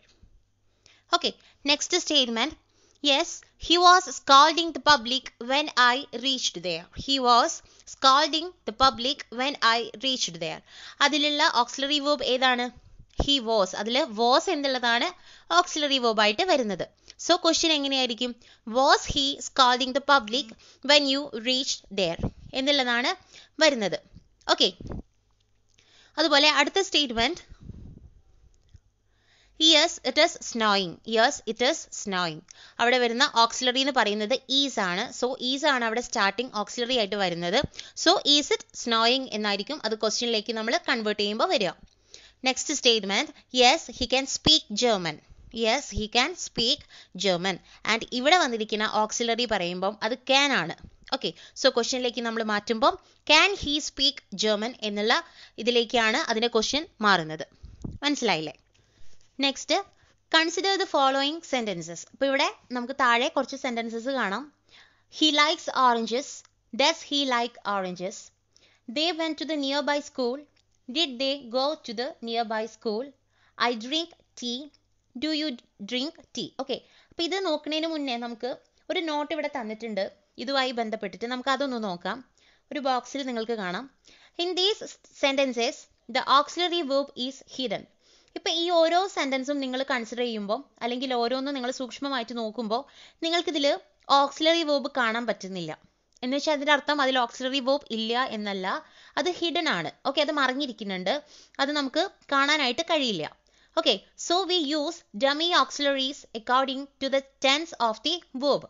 Okay, next statement yes he was scalding the public when I reached there. He was scalding the public when I reached there. അതിലുള്ള ഓക്സിലറി വേർബ് ഏതാണ്? he was. അതിൽ was എന്നുള്ളതാണ് ഓക്സിലറി വേർബ് ആയിട്ട് വരുന്നത്. സോ ക്വസ്റ്റ്യൻ എങ്ങനെയായിരിക്കും? was he scalding the public when you reached there എന്നുള്ളതാണ് വരുന്നത്. ഓക്കെ, അതുപോലെ അടുത്ത statement yes it is snowing. yes it is snowing. അവിടെ വരുന്ന ഓക്സിലറി എന്ന് പറയുന്നത് is ആണ്. സോ is ആണ് അവിടെ സ്റ്റാർട്ടിങ് ഓക്സിലറി ആയിട്ട് വരുന്നത്. സോ is it snowing എന്നായിരിക്കും അത് ക്വസ്റ്റ്യനിലേക്ക് നമ്മൾ കൺവേർട്ട് ചെയ്യുമ്പോൾ വരിക. Next statement yes he can speak German. Yes he can speak German. And ഇവിടെ വന്നിരിക്കുന്ന ഓക്സിലറി പറയുമ്പം അത് ക്യാൻ ആണ്. ഓക്കെ, സോ ക്വസ്റ്റ്യനിലേക്ക് നമ്മൾ മാറ്റുമ്പം ക്യാൻ ഹി സ്പീക്ക് ജർമ്മൻ എന്നുള്ള ഇതിലേക്കാണ് അതിൻ്റെ ക്വസ്റ്റ്യൻ മാറുന്നത്. മനസ്സിലായില്ലേ? Next consider the following sentences. അപ്പോൾ ഇവിടെ നമുക്ക് താഴെ കുറച്ച് സെന്റൻസസ് കാണാം. He likes oranges. Does he like oranges? They went to the near by school. Did they go to the nearby school? I drink tea. Do you drink tea? Okay, അപ്പോൾ ഇത് നോക്കുന്നതിന് മുന്നേ നമുക്ക് ഒരു നോട്ട് ഇവിടെ തന്നിട്ടുണ്ട്. ഇതുമായി ബന്ധപ്പെട്ടിട്ട് നമുക്ക് അതൊന്ന് നോക്കാം. ഒരു ബോക്സിൽ നിങ്ങൾക്ക് കാണാം in these sentences the auxiliary verb is hidden. ഇപ്പോൾ ഈ ഓരോ സെന്റൻസും നിങ്ങൾ കൺസിഡർ ചെയ്യുമ്പോൾ അല്ലെങ്കിൽ ഓരോന്നും നിങ്ങൾ സൂക്ഷ്മമായിട്ട് നോക്കുമ്പോൾ നിങ്ങൾക്കിതിൽ ഓക്സിലറി വേർബ് കാണാൻ പറ്റുന്നില്ല. എന്ന് വെച്ചാൽ അതിൻ്റെ അർത്ഥം അതിൽ ഓക്സിലറി വേർബ് ഇല്ല എന്നല്ല, അത് ഹിഡൻ ആണ്. ഓക്കെ, അത് മറഞ്ഞിരിക്കുന്നുണ്ട്, അത് നമുക്ക് കാണാനായിട്ട് കഴിയില്ല. Okay, so we use dummy auxiliaries according to the tense of the verb.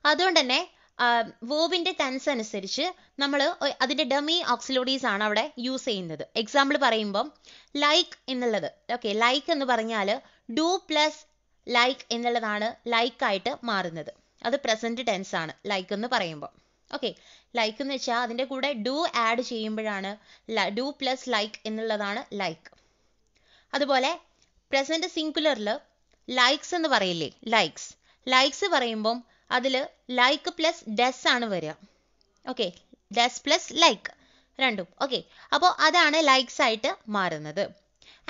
അതുകൊണ്ട് തന്നെ വേർബിൻ്റെ ടെൻസ് അനുസരിച്ച് നമ്മൾ അതിൻ്റെ ഡമി ഓക്സിലറീസ് ആണ് അവിടെ യൂസ് ചെയ്യുന്നത്. എക്സാമ്പിൾ പറയുമ്പം ലൈക്ക് എന്നുള്ളത്, ഓക്കെ, ലൈക്ക് എന്ന് പറഞ്ഞാൽ ഡു പ്ലസ് ലൈക്ക് എന്നുള്ളതാണ് ലൈക്കായിട്ട് മാറുന്നത്. അത് പ്രസന്റ് ടെൻസ് ആണ് ലൈക്ക് എന്ന് പറയുമ്പോൾ. ഓക്കെ, ലൈക്ക് എന്ന് വെച്ചാൽ അതിൻ്റെ കൂടെ ഡു ആഡ് ചെയ്യുമ്പോഴാണ് ഡു പ്ലസ് ലൈക്ക് എന്നുള്ളതാണ് ലൈക്ക്. അതുപോലെ പ്രസന്റ് സിംഗുലറിൽ ലൈക്സ് എന്ന് പറയില്ലേ, ലൈക്സ് പറയുമ്പം അതിൽ ലൈക്ക് പ്ലസ് ഡസ് ആണ് വരിക. ഓക്കെ, ഡസ് പ്ലസ് ലൈക്ക് രണ്ടും. ഓക്കെ, അപ്പോൾ അതാണ് ലൈക്സ് ആയിട്ട് മാറുന്നത്.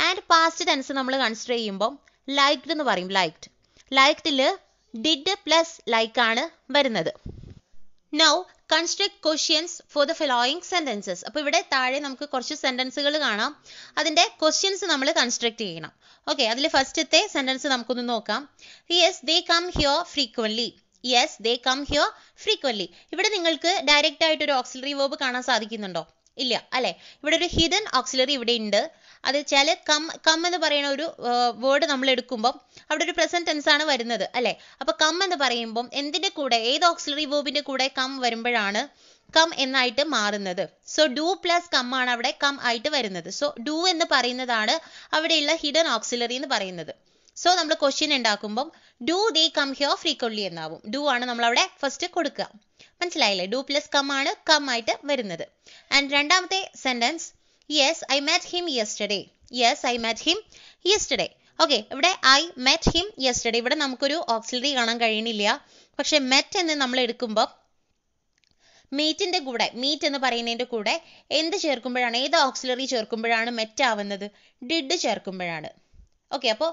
ആൻഡ് പാസ്റ്റ് ടെൻസ് നമ്മൾ കൺസിഡർ ചെയ്യുമ്പോൾ ലൈക്ഡ് എന്ന് പറയും. ലൈക്ഡിൽ ഡിഡ് പ്ലസ് ലൈക്ക് ആണ് വരുന്നത്. Now construct questions for the following sentences. അപ്പോൾ ഇവിടെ താഴെ നമുക്ക് കുറച്ച് സെന്റൻസുകൾ കാണാം. അതിന്റെ ക്വസ്റ്റ്യൻസ് നമ്മൾ കൺസ്ട്രക്ട് ചെയ്യണം. ഓക്കെ, അതിൽ ഫസ്റ്റത്തെ സെന്റൻസ് നമുക്കൊന്ന് നോക്കാം. Yes, they come here frequently. Yes, they come here frequently. ഇവിടെ നിങ്ങൾക്ക് ഡയറക്റ്റ് ആയിട്ട് ഒരു ഓക്സിലറി വേർബ് കാണാൻ സാധിക്കുന്നുണ്ടോ? ഇല്ല അല്ലെ. ഇവിടെ ഒരു ഹിഡൻ ഓക്സിലറി ഇവിടെ ഉണ്ട്. അത് വെച്ചാൽ കം എന്ന് പറയുന്ന ഒരു വേർഡ് നമ്മൾ എടുക്കുമ്പോൾ അവിടെ ഒരു പ്രസന്റ് ടെൻസ് ആണ് വരുന്നത് അല്ലെ. അപ്പൊ കം എന്ന് പറയുമ്പോൾ എന്തിന്റെ കൂടെ, ഏത് ഓക്സിലറി വേർബിന്റെ കൂടെ കം വരുമ്പോഴാണ് കം എന്നായിട്ട് മാറുന്നത്? സോ ഡു പ്ലസ് കം ആണ് അവിടെ കം ആയിട്ട് വരുന്നത്. സോ ഡു എന്ന് പറയുന്നതാണ് അവിടെയുള്ള ഹിഡൻ ഓക്സിലറി എന്ന് പറയുന്നത്. സോ നമ്മൾ ക്വസ്റ്റ്യൻ ഉണ്ടാക്കുമ്പോൾ do they come here frequently എന്നാവും. ഡു ആണ് നമ്മൾ അവിടെ ഫസ്റ്റ് കൊടുക്കുക. മനസ്സിലായില്ലേ? ഡു പ്ലസ് കം ആണ് കം ആയിട്ട് വരുന്നത്. ആൻഡ് രണ്ടാമത്തെ sentence, yes I met him yesterday. Yes I met him yesterday. Okay, ഇവിടെ ഐ മെറ്റ് ഹിം യെസ്റ്റർഡേ, ഇവിടെ നമുക്കൊരു ഓക്സിലറി കാണാൻ കഴിയണില്ല. പക്ഷെ മെറ്റ് എന്ന് നമ്മൾ എടുക്കുമ്പോൾ മീറ്റിന്റെ കൂടെ, മീറ്റ് എന്ന് പറയുന്നതിന്റെ കൂടെ എന്ത് ചേർക്കുമ്പോഴാണ്, ഏത് ഓക്സിലറി ചേർക്കുമ്പോഴാണ് മെറ്റ് ആവുന്നത്? ഡിഡ് ചേർക്കുമ്പോഴാണ്. ഓക്കെ, അപ്പോൾ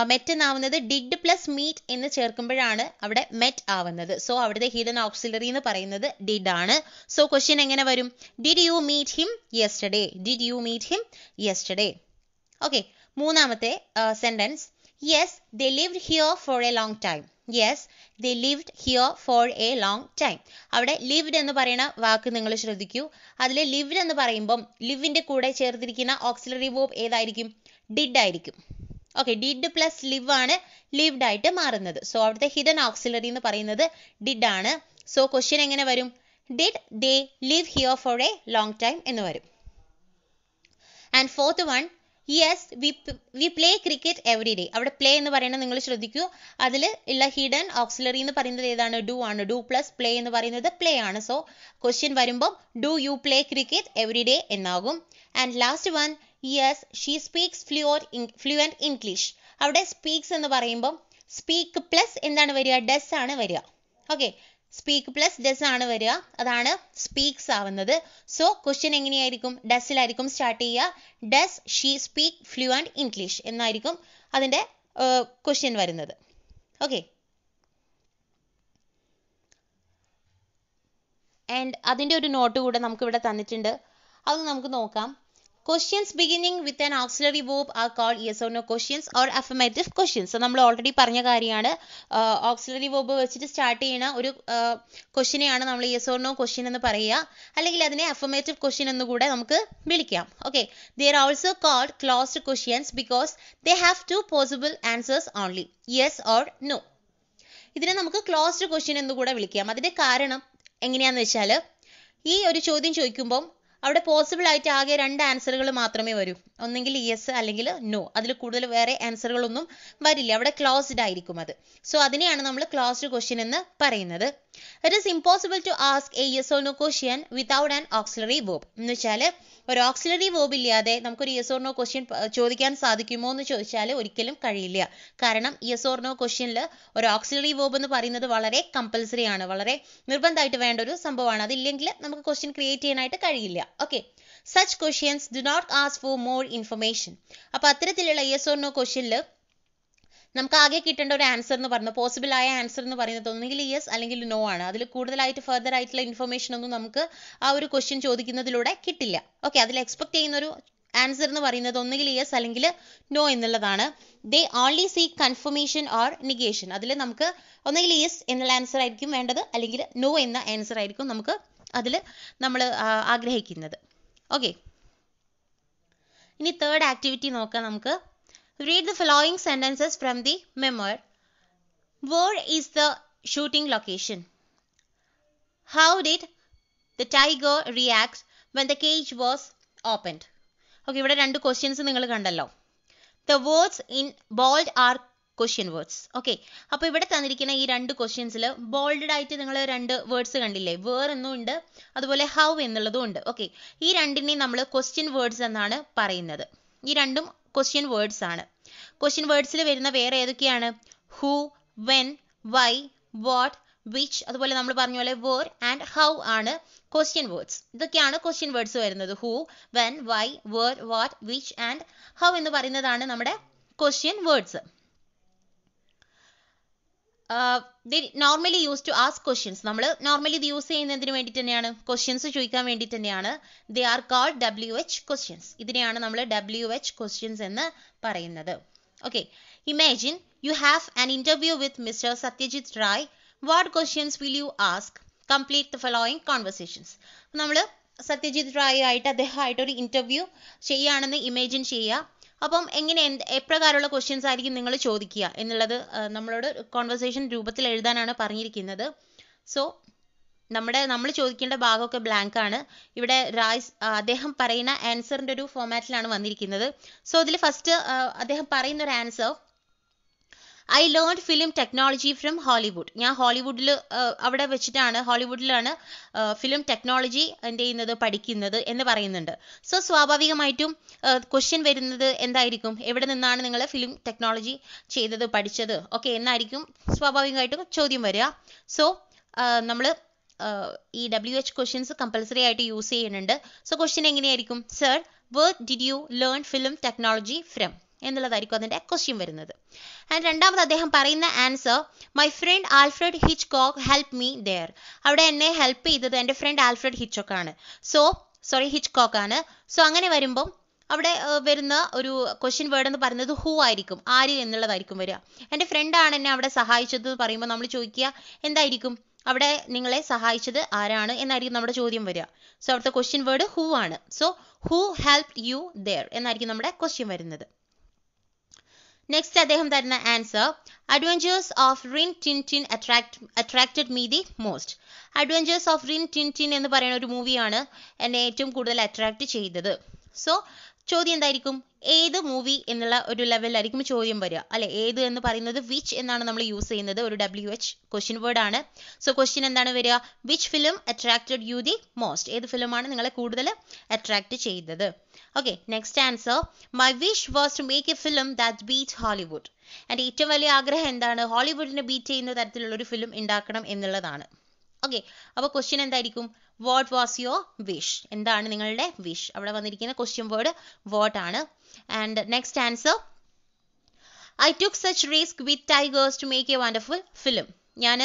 മെറ്റ് എന്നാവുന്നത് ഡിഡ് പ്ലസ് മീറ്റ് എന്ന് ചേർക്കുമ്പോഴാണ് അവിടെ മെറ്റ് ആവുന്നത്. സോ അവിടുത്തെ ഹിഡൻ ഓക്സിലറി എന്ന് പറയുന്നത് ഡിഡ് ആണ്. സോ ക്വസ്റ്റ്യൻ എങ്ങനെ വരും? Did you meet him yesterday? Did you meet him yesterday? Okay, മൂന്നാമത്തെ sentence, yes they lived here for a long time. Yes they lived here for a long time. അവിടെ ലിവ്ഡ് എന്ന് പറയുന്ന വാക്ക് നിങ്ങൾ ശ്രദ്ധിക്കൂ. അതിൽ ലിവ്ഡ് എന്ന് പറയുമ്പം ലിവിന്റെ കൂടെ ചേർത്തിരിക്കുന്ന ഓക്സിലറി വേർബ് ഏതായിരിക്കും? ഡിഡ് ആയിരിക്കും. ഓക്കെ, ഡിഡ് പ്ലസ് ലിവ് ആണ് ലിവ്ഡ് ആയിട്ട് മാറുന്നത്. സോ അവിടുത്തെ ഹിഡൻ ഓക്സിലറി എന്ന് പറയുന്നത് ഡിഡ് ആണ്. സോ ക്വസ്റ്റ്യൻ എങ്ങനെ വരും? Did they live here for a long time എന്ന് വരും. And fourth one, yes we play cricket every day. അവിടെ പ്ലേ എന്ന് പറയുന്നത് നിങ്ങൾ ശ്രദ്ധിക്കൂ. അതിൽ ഉള്ള ഹിഡൻ ഓക്സിലറി എന്ന് പറയുന്നത് ഏതാണ്? ഡു ആണ്. ഡു പ്ലസ് പ്ലേ എന്ന് പറയുന്നത് പ്ലേ ആണ്. സോ ക്വസ്റ്റ്യൻ വരുമ്പോൾ do you play cricket every day എന്നാകും. And last one, yes she speaks fluent English. അവിടെ സ്പീക്സ് എന്ന് പറയുമ്പോൾ സ്പീക്ക് പ്ലസ് എന്താണ് വരിക? ഡസ് ആണ് വരിക. ഓക്കെ, സ്പീക്ക് പ്ലസ് ഡസ് ആണ് വരിക. അതാണ് സ്പീക്സ് ആവുന്നത്. സോ ക്വസ്റ്റ്യൻ എങ്ങനെയായിരിക്കും? ഡസിലായിരിക്കും സ്റ്റാർട്ട് ചെയ്യുക. Does she speak fluent English എന്നായിരിക്കും അതിൻ്റെ ക്വസ്റ്റ്യൻ വരുന്നത്. ഓക്കെ, ആൻഡ് അതിൻ്റെ ഒരു നോട്ട് കൂടെ നമുക്ക് ഇവിടെ തന്നിട്ടുണ്ട്. അത് നമുക്ക് നോക്കാം. Questions beginning with an auxiliary verb are called yes or no questions or affirmative questions. So നമ്മൾ ഓൾറെഡി പറഞ്ഞ കാര്യമാണ്. ഓക്സിലറി വേർബ് വെച്ചിട്ട് സ്റ്റാർട്ട് ചെയ്യുന്ന ഒരു ക്വസ്റ്റ്യനെയാണ് നമ്മൾ yes or no question എന്ന് പറയുക. അല്ലെങ്കിൽ അതിനെ affirmative question എന്ന് കൂടെ നമുക്ക് വിളിക്കാം. Okay, they are also called closed questions because they have two possible answers only, yes or no. ഇതിനെ നമുക്ക് ക്ലോസ്ഡ് ക്വസ്റ്റ്യൻ എന്ന് കൂടെ വിളിക്കാം. അതിന്റെ കാരണം എങ്ങനെയാന്ന് വെച്ചാൽ, ഈ ഒരു ചോദ്യം ചോദിക്കുമ്പോൾ അവിടെ പോസിബിൾ ആയിട്ട് ആകെ രണ്ട് ആൻസറുകൾ മാത്രമേ വരൂ. ഒന്നെങ്കിൽ യെസ് അല്ലെങ്കിൽ നോ. അതിൽ കൂടുതൽ വേറെ ആൻസറുകളൊന്നും വരില്ല. അവിടെ ക്ലോസ്ഡ് ആയിരിക്കും അത്. സോ അതിനെയാണ് നമ്മൾ ക്ലോസ്ഡ് ക്വസ്റ്റ്യൻ എന്ന് പറയുന്നത്. It is impossible to ask A yes or no question without an auxiliary verb. എന്ന് വെച്ചാൽ ഒരു ഓക്സിലറി വേർബ് ഇല്ലാതെ നമുക്കൊരു യെസ് ഓർ നോ ക്വസ്റ്റ്യൻ ചോദിക്കാൻ സാധിക്കുമോ എന്ന് ചോദിച്ചാൽ ഒരിക്കലും കഴിയില്ല. കാരണം യെസ് ഓർ നോ ക്വസ്റ്റ്യനിൽ ഒരു ഓക്സിലറി വേർബ് എന്ന് പറയുന്നത് വളരെ കമ്പൽസറി ആണ്, വളരെ നിർബന്ധമായിട്ട് വേണ്ട ഒരു സംഭവമാണ്. അതില്ലെങ്കിൽ നമുക്ക് ക്വസ്റ്റ്യൻ ക്രിയേറ്റ് ചെയ്യാനായിട്ട് കഴിയില്ല. Okay, such questions do not ask for more information. അപ്പോൾ അത്തരത്തിലുള്ള യെസ് ഓർ നോ ക്വസ്റ്റ്യനിൽ നമുക്ക് ആകെ കിട്ടേണ്ട ഒരു ആൻസർ എന്ന് പറയുന്നത്, പോസിബിൾ ആയ ആൻസർ എന്ന് പറയുന്നത് ഒന്നുകിൽ യെസ് അല്ലെങ്കിൽ നോ ആണ്. അതിൽ കൂടുതലായിട്ട് ഫർദർ ആയിട്ടുള്ള ഇൻഫർമേഷൻ ഒന്നും നമുക്ക് ആ ഒരു ക്വസ്റ്റ്യൻ ചോദിക്കുന്നതിലൂടെ കിട്ടില്ല. ഓക്കെ, അതിൽ എക്സ്പെക്ട് ചെയ്യുന്ന ഒരു ആൻസർ എന്ന് പറയുന്നത് ഒന്നുകിൽ യെസ് അല്ലെങ്കിൽ നോ എന്നുള്ളതാണ്. They only seek confirmation or negation. അതിൽ നമുക്ക് ഒന്നുകിൽ യെസ് എന്നുള്ള ആൻസർ ആയിരിക്കും വേണ്ടത്, അല്ലെങ്കിൽ നോ എന്ന ആൻസർ ആയിരിക്കും നമുക്ക് അതിൽ നമ്മൾ ആഗ്രഹിക്കുന്നത്. ഓക്കെ, ഇനി തേർഡ് ആക്ടിവിറ്റി നോക്കാം നമുക്ക്. Read the following sentences from the memoir. Where is the shooting location? How did the tiger react when the cage was opened? Okay, ഇവിടെ രണ്ട് ക്വസ്റ്റ്യൻസ് നിങ്ങൾ കണ്ടല്ലോ. The words in bold are question words. Okay, അപ്പോൾ ഇവിടെ തന്നിരിക്കുന്ന ഈ രണ്ട് ക്വസ്റ്റ്യൻസിൽ ബോൾഡ് ആയിട്ട് നിങ്ങൾ രണ്ട് വേർഡ്സ് കണ്ടില്ലേ? വേർ എന്നും ഉണ്ട്, അതുപോലെ ഹൗ എന്നുള്ളതും ഉണ്ട്. ഓക്കെ, ഈ രണ്ടിനെയും നമ്മൾ ക്വസ്റ്റ്യൻ വേർഡ്സ് എന്നാണ് പറയുന്നത്. ഈ രണ്ടും ക്വസ്റ്റ്യൻ വേർഡ്സ് ആണ്. ക്വസ്റ്റ്യൻ വേർഡ്സിൽ വരുന്ന വേറെ ഏതൊക്കെയാണ്? Who, when, why, what, which, അതുപോലെ നമ്മൾ പറഞ്ഞ പോലെ വേർ ആൻഡ് ഹൗ ആണ് ക്വസ്റ്റ്യൻ വേർഡ്സ്. ഇതൊക്കെയാണ് ക്വസ്റ്റ്യൻ വേർഡ്സ് വരുന്നത്. Who, when, why, where, what, which and how എന്ന് പറയുന്നതാണ് നമ്മുടെ question words. they normally used to ask questions. നമ്മൾ നോർമലി ഇത് യൂസ് ചെയ്യുന്നതിന് വേണ്ടി തന്നെയാണ്, ക്വസ്റ്റ്യൻസ് ചോദിക്കാൻ വേണ്ടി തന്നെയാണ്. they are called WH questions. ഇതിനെയാണ് നമ്മൾ WH questions എന്ന് പറയുന്നത്. okay, imagine you have an interview with Mr. Satyajit Ray. what questions will you ask? complete the following conversations. നമ്മൾ സത്യജിത് റായ് ആയിട്ട് അദ്ദേഹമായിട്ട് ഒരു ഇന്റർവ്യൂ ചെയ്യുകയാണെന്ന് ഇമാജിൻ ചെയ്യുക. അപ്പം എങ്ങനെ എപ്രകാരമുള്ള ക്വസ്റ്റ്യൻസ് ആയിരിക്കും നിങ്ങൾ ചോദിക്കുക എന്നുള്ളത് നമ്മളോട് കോൺവെർസേഷൻ രൂപത്തിൽ എഴുതാനാണ് പറഞ്ഞിരിക്കുന്നത്. സോ നമ്മൾ ചോദിക്കേണ്ട ഭാഗമൊക്കെ ബ്ലാങ്ക് ആണ്. ഇവിടെ അദ്ദേഹം പറയുന്ന ആൻസറിൻ്റെ ഒരു ഫോമാറ്റിലാണ് വന്നിരിക്കുന്നത്. സോ ഇതിൽ ഫസ്റ്റ് അദ്ദേഹം പറയുന്ന ഒരു answer, I learn film technology from Hollywood. ഞാൻ അവിടെ വെച്ചിട്ടാണ്, ഹോളിവുഡിലാണ് ഫിലിം ടെക്നോളജി എന്ത് ചെയ്യുന്നത്, പഠിക്കുന്നത് എന്ന് പറയുന്നുണ്ട്. സോ സ്വാഭാവികമായിട്ടും ക്വസ്റ്റ്യൻ വരുന്നത് എന്തായിരിക്കും, എവിടെ നിന്നാണ് നിങ്ങൾ ഫിലിം ടെക്നോളജി ചെയ്തത്, പഠിച്ചത്, ഓക്കെ എന്നായിരിക്കും സ്വാഭാവികമായിട്ടും ചോദ്യം വരിക. സോ നമ്മൾ ഈ WH ക്വസ്റ്റ്യൻസ് കമ്പൽസറി ആയിട്ട് യൂസ് ചെയ്യുന്നുണ്ട്. സോ ക്വസ്റ്റ്യൻ എങ്ങനെയായിരിക്കും, sir where did you learn film technology from എന്നുള്ളതായിരിക്കും അതിൻ്റെ ക്വസ്റ്റ്യൻ വരുന്നത്. ആൻഡ് രണ്ടാമത് അദ്ദേഹം പറയുന്ന answer, my friend Alfred Hitchcock help me there. അവിടെ എന്നെ ഹെൽപ്പ് ചെയ്തത് എൻ്റെ ഫ്രണ്ട് ആൽഫ്രഡ് ഹിച്ച്കോക്ക് ആണ്. ഹിച്ച്കോക്ക് ആണ്. സോ അങ്ങനെ വരുമ്പം അവിടെ വരുന്ന ഒരു ക്വസ്റ്റ്യൻ വേർഡ് എന്ന് പറയുന്നത് ഹൂ ആയിരിക്കും, ആര് എന്നുള്ളതായിരിക്കും വരിക. എൻ്റെ ഫ്രണ്ടാണ് എന്നെ അവിടെ സഹായിച്ചത് എന്ന് പറയുമ്പോൾ നമ്മൾ ചോദിക്കുക എന്തായിരിക്കും, അവിടെ നിങ്ങളെ സഹായിച്ചത് ആരാണ് എന്നായിരിക്കും നമ്മുടെ ചോദ്യം വരിക. സോ അവിടുത്തെ ക്വസ്റ്റ്യൻ വേർഡ് ഹൂ ആണ്. So who helped you there എന്നായിരിക്കും നമ്മുടെ ക്വസ്റ്റ്യൻ വരുന്നത്. നെക്സ്റ്റ് അദ്ദേഹം തരുന്ന answer, adventures of Rin Tin attracted me the most. Adventures of Rin Tin എന്ന് പറയുന്ന ഒരു മൂവിയാണ് എന്നെ ഏറ്റവും കൂടുതൽ അട്രാക്ട് ചെയ്തത്. സോ ചോദ്യം എന്തായിരിക്കും, ഏത് മൂവി എന്നുള്ള ഒരു ലെവലിലായിരിക്കും ചോദ്യം വരിക, അല്ലെ. ഏത് എന്ന് പറയുന്നത് വിച്ച് എന്നാണ് നമ്മൾ യൂസ് ചെയ്യുന്നത്, ഒരു WH ക്വസ്റ്റ്യൻ വേർഡ് ആണ്. സോ ക്വസ്റ്റ്യൻ എന്താണ് വരിക, which film attracted you the most. ഏത് ഫിലിമാണ് നിങ്ങളെ കൂടുതൽ അട്രാക്ട് ചെയ്തത്. Okay, next answer, my wish was to make a film that beat Hollywood. എൻ്റെ ഏറ്റവും വലിയ ആഗ്രഹം എന്താണ്, ഹോളിവുഡിനെ ബീറ്റ് ചെയ്യുന്ന തരത്തിലുള്ള ഒരു ഫിലിം ഉണ്ടാക്കണം എന്നുള്ളതാണ്. ഓക്കെ, അപ്പോൾ ക്വസ്റ്റ്യൻ എന്തായിരിക്കും, വാട്ട് വാസ് യുവർ വിഷ്, എന്താണ് നിങ്ങളുടെ വിഷ്. അവിടെ വന്നിരിക്കുന്ന ക്വസ്റ്റ്യൻ വേർഡ് വാട്ട് ആണ്. And next answer, I took such risk with tigers to make a wonderful film. ഞാൻ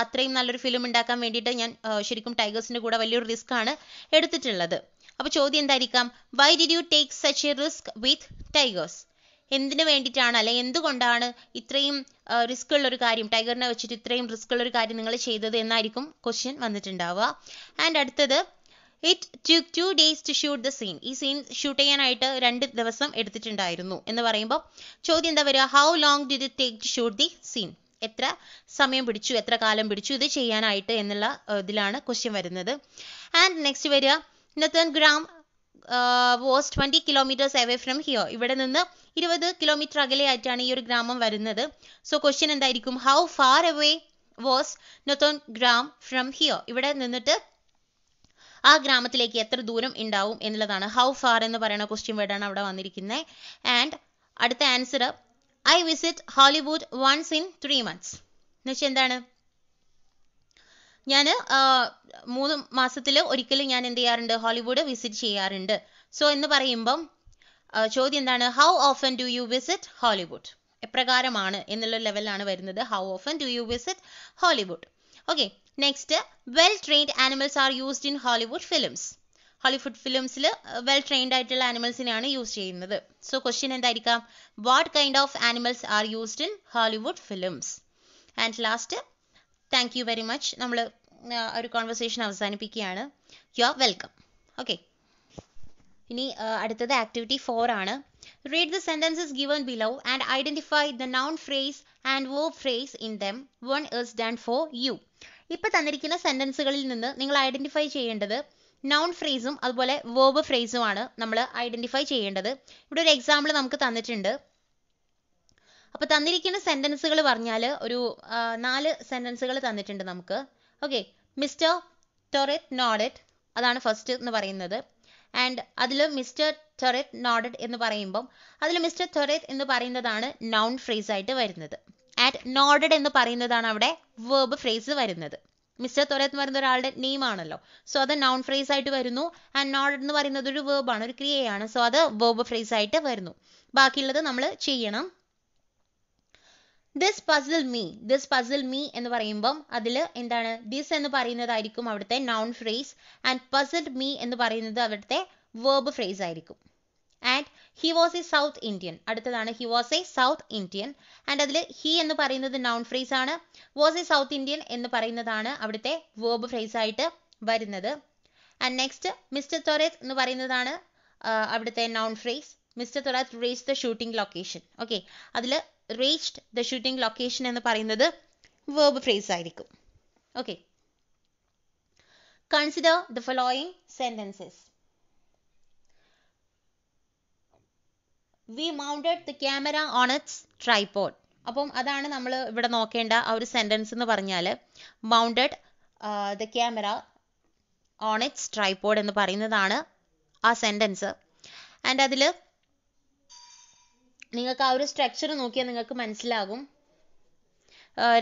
അത്രയും നല്ലൊരു ഫിലിം ഉണ്ടാക്കാൻ വേണ്ടിയിട്ട് ഞാൻ ശരിക്കും ടൈഗേഴ്സിൻ്റെ കൂടെ വലിയൊരു റിസ്ക് ആണ് എടുത്തിട്ടുള്ളത്. അപ്പോൾ ചോദ്യം എന്തായിരിക്കാം, why did you take such A risk with tigers. എന്തിനു വേണ്ടിയിട്ടാണ്, അല്ലെ എന്തുകൊണ്ടാണ് ഇത്രയും റിസ്ക് ഉള്ളൊരു കാര്യം, ടൈഗറിനെ വെച്ചിട്ട് ഇത്രയും റിസ്ക് ഉള്ളൊരു കാര്യം നിങ്ങൾ ചെയ്തത് എന്നായിരിക്കും ക്വസ്റ്റ്യൻ വന്നിട്ടുണ്ടാവുക. ആൻഡ് അടുത്തത്, it took 2 days to shoot the scene. ഈ സീൻ ഷൂട്ട് ചെയ്യാനായിട്ട് 2 ദിവസം എടുത്തിട്ടുണ്ടായിരുന്നു എന്ന് പറയുമ്പോൾ ചോദ്യം എന്താ വരിക, how long did it take to shoot the scene. എത്ര സമയം പിടിച്ചു, എത്ര കാലം പിടിച്ചു ഇത് ചെയ്യാനായിട്ട് എന്നുള്ള ഇതിലാണ് ക്വസ്റ്റ്യൻ വരുന്നത്. ആൻഡ് നെക്സ്റ്റ് വരിക, നത്തൻ gram was 20 kilometers away from here. ഇവിടെ നിന്ന് 20 കിലോമീറ്റർ അകലെയായിട്ടാണ് ഈ ഒരു ഗ്രാമം വരുന്നത്. സോ ക്വസ്റ്റ്യൻ എന്തായിരിക്കും, how far away was Natungram from here. ഇവിടെ നിന്നിട്ട് ആ ഗ്രാമത്തിലേക്ക് എത്ര ദൂരം ഉണ്ടാവും എന്നുള്ളതാണ്. ഹൗ ഫാർ എന്ന് പറയുന്ന ക്വസ്റ്റ്യൻ വേർഡാണ് അവിടെ വന്നിരിക്കുന്നത്. ആൻഡ് അടുത്ത answer, I visit Hollywood once in 3 months. എന്നുവെച്ചാൽ എന്താണ്, ഞാൻ 3 മാസത്തിൽ ഒരിക്കലും ഞാൻ എന്ത് ചെയ്യാറുണ്ട്, ഹോളിവുഡ് വിസിറ്റ് ചെയ്യാറുണ്ട്. സോ എന്ന് പറയുമ്പം ചോദ്യം എന്താണ്, how often do you visit Hollywood, എപ്രകാരമാണ് എന്നുള്ള ലെവലിലാണ് വരുന്നത്. How often do you visit Hollywood. Okay, next, well trained animals are used in Hollywood films. Hollywood ഫിലിംസിൽ വെൽ ട്രെയിൻഡ് ആയിട്ടുള്ള ആനിമൽസിനെയാണ് യൂസ് ചെയ്യുന്നത്. സോ ക്വസ്റ്റ്യൻ എന്തായിരിക്കാം, what kind of animals are used in Hollywood films. And last, thank you very much. നമ്മൾ ഒരു കോൺവെർസേഷൻ അവസാനിപ്പിക്കുകയാണ്. You are welcome. ഓക്കെ, ഇനി അടുത്തത് ആക്ടിവിറ്റി 4 ആണ്. Read the sentences given below and identify the noun phrase and verb phrase in them. One is done for you. ഇപ്പൊ തന്നിരിക്കുന്ന സെന്റൻസുകളിൽ നിന്ന് നിങ്ങൾ ഐഡന്റിഫൈ ചെയ്യേണ്ടത് നൗൺ ഫ്രേസും അതുപോലെ വേർബ് ഫ്രേസും ആണ് നമ്മൾ ഐഡന്റിഫൈ ചെയ്യേണ്ടത്. ഇവിടെ ഒരു എക്സാമ്പിൾ നമുക്ക് തന്നിട്ടുണ്ട്. അപ്പോൾ തന്നിരിക്കുന്ന സെന്റൻസുകൾ പറഞ്ഞാൽ ഒരു 4 സെന്റൻസുകൾ തന്നിട്ടുണ്ട് നമുക്ക്. ഓക്കെ, മിസ്റ്റർ ടൊററ്റ് നോഡഡ്, അതാണ് ഫസ്റ്റ് എന്ന് പറയുന്നത്. ആൻഡ് അതിൽ മിസ്റ്റർ ടൊററ്റ് നോഡഡ് എന്ന് പറയുമ്പം അതിൽ മിസ്റ്റർ ടൊററ്റ് എന്ന് പറയുന്നതാണ് നൗൺ ഫ്രേസ് ആയിട്ട് വരുന്നത്. ആൻഡ് നോഡഡ് എന്ന് പറയുന്നതാണ് അവിടെ വേർബ് ഫ്രേസ് വരുന്നത്. മിസ്റ്റർ ടൊററ്റ് എന്ന് പറയുന്ന ഒരാളുടെ നെയിം ആണല്ലോ, സോ അത് നൗൺ ഫ്രേസ് ആയിട്ട് വരുന്നു. ആൻഡ് നോഡഡ് എന്ന് പറയുന്നത് ഒരു വേർബാണ്, ഒരു ക്രിയയാണ്, സോ അത് വേർബ് ഫ്രേസ് ആയിട്ട് വരുന്നു. ബാക്കിയുള്ളത് നമ്മൾ ചെയ്യണം. ദിസ് പസിൽ മീ എന്ന് പറയുമ്പം അതിൽ എന്താണ്, ദിസ് എന്ന് പറയുന്നതായിരിക്കും അവിടുത്തെ noun phrase and puzzled me എന്ന് പറയുന്നത് അവിടുത്തെ വേർബ് ഫ്രേസ് ആയിരിക്കും. And he was a south Indian, അടുത്തതാണ് he was a south Indian. And അതിൽ ഹി എന്ന് പറയുന്നത് നൗൺ ഫ്രേസ് ആണ്, വാസ് എ സൗത്ത് ഇന്ത്യൻ എന്ന് പറയുന്നതാണ് അവിടുത്തെ വേർബ് ഫ്രേസ് ആയിട്ട് വരുന്നത്. ആൻഡ് നെക്സ്റ്റ് മിസ്റ്റർ തൊറേത്ത് എന്ന് പറയുന്നതാണ് അവിടുത്തെ noun phrase. Mister Thorat reached the shooting location. Okay, അതിൽ റീച്ച്ഡ് ദ ഷൂട്ടിംഗ് ലൊക്കേഷൻ എന്ന് പറയുന്നത് വേർബ് ഫ്രേസ് ആയിരിക്കും. Okay, consider the following sentences. We mounted the camera on its tripod. അപ്പം അതാണ് നമ്മൾ ഇവിടെ നോക്കേണ്ട ആ ഒരു സെന്റൻസ് എന്ന് പറഞ്ഞാൽ, mounted the camera on its tripod എന്ന് പറയുന്നതാണ് ആ സെന്റൻസ്. ആൻഡ് അതിൽ നിങ്ങൾക്ക് ആ ഒരു സ്ട്രക്ചർ നോക്കിയാൽ നിങ്ങൾക്ക് മനസ്സിലാകും.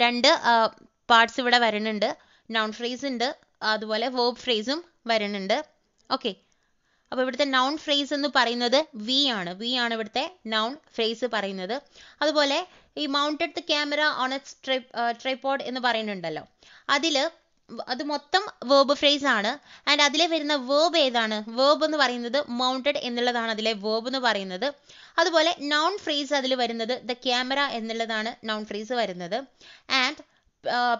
രണ്ട് പാർട്സ് ഇവിടെ വരുന്നുണ്ട്, നൗൺ ഫ്രേസ് ഉണ്ട്, അതുപോലെ വേർബ് ഫ്രേസും വരുന്നുണ്ട്. ഓക്കെ, അപ്പോൾ ഇവിടുത്തെ നൗൺ ഫ്രേസ് എന്ന് പറയുന്നത് വി ആണ് ഇവിടുത്തെ നൗൺ ഫ്രേസ് പറയുന്നത്. അതുപോലെ ഈ mounted the camera on its tripod എന്ന് പറയുന്നുണ്ടല്ലോ, അത് മൊത്തം വേർബ് ഫ്രേസ് ആണ്. ആൻഡ് അതിലെ വരുന്ന വേർബ് ഏതാണ്? വേർബ് എന്ന് പറയുന്നത് മൗണ്ടഡ് എന്നുള്ളതാണ് അതിലെ വേർബ് എന്ന് പറയുന്നത്. അതുപോലെ നൗൺ ഫ്രേസ് അതിൽ വരുന്നത് ദ ക്യാമറ എന്നുള്ളതാണ് നൗൺ ഫ്രേസ് വരുന്നത്. ആൻഡ്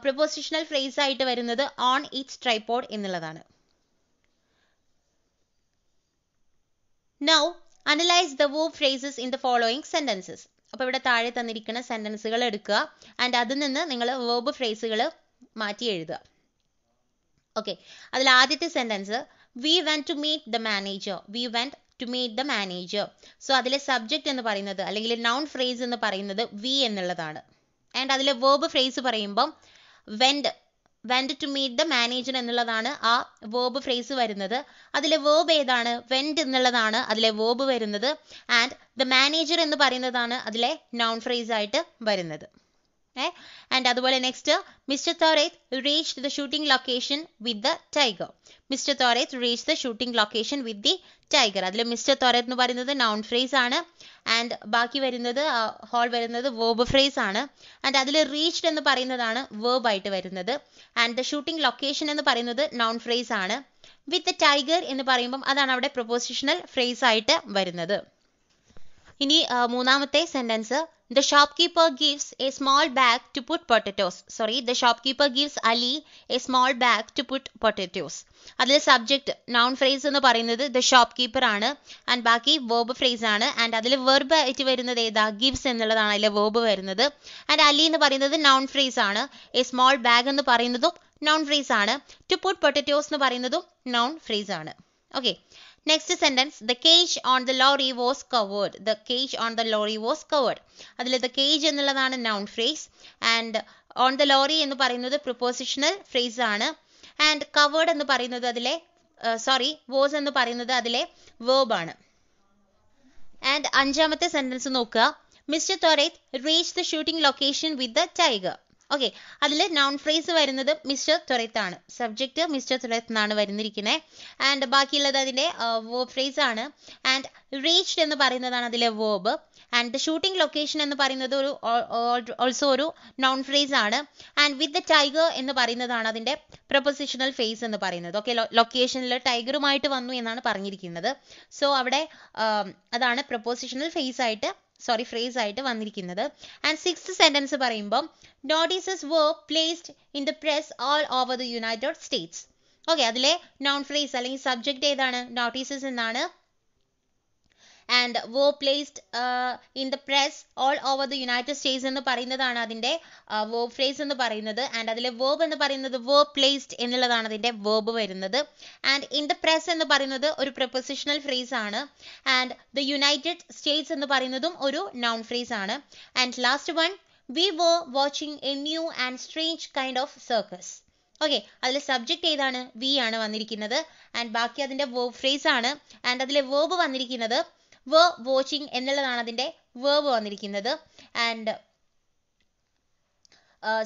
പ്രിപ്പോസിഷണൽ ഫ്രേസ് ആയിട്ട് വരുന്നത് ഓൺ ഇറ്റ്സ് ട്രൈപോഡ് എന്നുള്ളതാണ്. Now analyze the verb phrases in the following sentences. അപ്പോൾ ഇവിടെ താഴെ തന്നിരിക്കുന്ന സെന്റൻസുകൾ എടുക്കുക ആൻഡ് അതിൽ നിന്ന് നിങ്ങൾ വേർബ് ഫ്രേസുകൾ മാറ്റി എഴുതുക. ഓക്കെ, അതിൽ ആദ്യത്തെ sentence we went to meet the manager. So അതിലെ സബ്ജക്റ്റ് എന്ന് പറയുന്നത് അല്ലെങ്കിൽ നൗൺ ഫ്രേസ് എന്ന് പറയുന്നത് വി എന്നുള്ളതാണ്. ആൻഡ് അതിലെ വേർബ് ഫ്രേസ് പറയുമ്പം went to meet the manager എന്നുള്ളതാണ് ആ വേർബ് ഫ്രേസ് വരുന്നത്. അതിലെ വേർബ് ഏതാണ്? വെന്റ് എന്നുള്ളതാണ് അതിലെ വേർബ് വരുന്നത്. ആൻഡ് ദ മാനേജർ എന്ന് പറയുന്നതാണ് അതിലെ നൗൺ ഫ്രേസ് ആയിട്ട് വരുന്നത്. ആൻഡ് അതുപോലെ next mister Thorat reached the shooting location with the tiger. Mister Thorat reach the shooting location with the tiger. അതിൽ മിസ്റ്റർ തൊറേത്ത് എന്ന് പറയുന്നത് നൗൺ ഫ്രേസ് ആണ്. ആൻഡ് ബാക്കി വരുന്നത് ഹോൾ വരുന്നത് വേർബ് ഫ്രേസ് ആണ്. ആൻഡ് അതിൽ റീച്ച്ഡ് എന്ന് പറയുന്നതാണ് വേർബ് ആയിട്ട് വരുന്നത്. ആൻഡ് ദ ഷൂട്ടിംഗ് ലൊക്കേഷൻ എന്ന് പറയുന്നത് നൗൺ ഫ്രേസ് ആണ്. വിത്ത് ദ ടൈഗർ എന്ന് പറയുമ്പം അതാണ് അവിടെ പ്രൊപ്പോസിഷണൽ ഫ്രേസ് ആയിട്ട് വരുന്നത്. ഇനി മൂന്നാമത്തെ sentence The shopkeeper gives a small bag to put potatoes. The shopkeeper gives Ali a small bag to put potatoes. അതിൽ സബ്ജക്റ്റ് നൗൺ ഫ്രേസ് എന്ന് പറയുന്നത് ദ ഷോപ്പ് കീപ്പർ ആണ്. ആൻഡ് ബാക്കി വേർബ് ഫ്രേസ് ആണ്. ആൻഡ് അതിൽ വെർബ് ആയിട്ട് വരുന്നത് ഏതാ? ഗിവ്സ് എന്നുള്ളതാണ് അതിലെ വേർബ് വരുന്നത്. ആൻഡ് അലി എന്ന് പറയുന്നത് നൗൺ ഫ്രേസ് ആണ്. എ സ്മോൾ ബാഗ് എന്ന് പറയുന്നതും നൗൺ ഫ്രേസ് ആണ്. ടു പുട്ട് പൊട്ടറ്റോസ് എന്ന് പറയുന്നതും നൗൺ ഫ്രേസ് ആണ്. Okay, next sentence the cage on the lorry was covered. അതിൽ ദ കേജ് എന്നുള്ളതാണ് noun phrase. And on the lorry എന്ന് പറയുന്നത് പ്രിപ്പോസിഷണൽ ഫ്രേസ് ആണ്. ആൻഡ് കവേർഡ് എന്ന് പറയുന്നത് അതിലെ വാസ് എന്ന് പറയുന്നത് അതിലെ വേർബ് ആണ്. ആൻഡ് അഞ്ചാമത്തെ സെന്റൻസ് നോക്കുക. Mister Thorat reach the shooting location with the tiger. Okay, അതിൽ നൗൺ ഫ്രേസ് വരുന്നത് മിസ്റ്റർ തൊറേത്ത് ആണ്. സബ്ജക്റ്റ് മിസ്റ്റർ തൊറേത്ത് എന്നാണ് വരുന്നിരിക്കുന്നത്. ആൻഡ് ബാക്കിയുള്ളത് അതിൻ്റെ വേർബ് ഫ്രേസ് ആണ്. ആൻഡ് റീച്ച്ഡ് എന്ന് പറയുന്നതാണ് അതിലെ verb. And the shooting location എന്ന് പറയുന്നത് ഓൾസോ ഒരു നൗൺ ഫ്രേസ് ആണ്. ആൻഡ് വിത്ത് ദ ടൈഗർ എന്ന് പറയുന്നതാണ് അതിൻ്റെ പ്രൊപ്പോസിഷണൽ ഫേസ് എന്ന് പറയുന്നത്. ഓക്കെ, ലൊക്കേഷനിൽ ടൈഗറുമായിട്ട് വന്നു എന്നാണ് പറഞ്ഞിരിക്കുന്നത്. സോ അവിടെ അതാണ് പ്രൊപ്പോസിഷണൽ ഫ്രേസ് ആയിട്ട് വന്നിരിക്കുന്നത്. ആൻഡ് സിക്സ്ത് സെന്റൻസ് പറയുമ്പോൾ notices were placed in the press all over the United States. Okay, അതിലെ നൗൺ ഫ്രേസ് അല്ലെങ്കിൽ സബ്ജക്റ്റ് ഏതാണ്? നോട്ടീസസ് എന്നാണ്. And were placed in the press all over the United States എന്ന് പറയുന്നതാണ് അതിൻ്റെ verb phrase എന്ന് പറയുന്നത്. ആൻഡ് അതിലെ verb എന്ന് പറയുന്നത് were placed എന്നുള്ളതാണ് അതിൻ്റെ verb വരുന്നത്. ആൻഡ് in the press എന്ന് പറയുന്നത് ഒരു prepositional phrase ആണ്. ആൻഡ് the United States എന്ന് പറയുന്നതും ഒരു noun phrase ആണ്. And last one we were watching a new and strange kind of circus. Okay, അതിൽ സബ്ജക്റ്റ് ഏതാണ്? വി ആണ് വന്നിരിക്കുന്നത്. ആൻഡ് ബാക്കി അതിൻ്റെ verb phrase ആണ്. ആൻഡ് അതിലെ verb വന്നിരിക്കുന്നത് were watching എന്നുള്ളതാണ് അതിൻ്റെ verb വന്നിരിക്കുന്നത്. And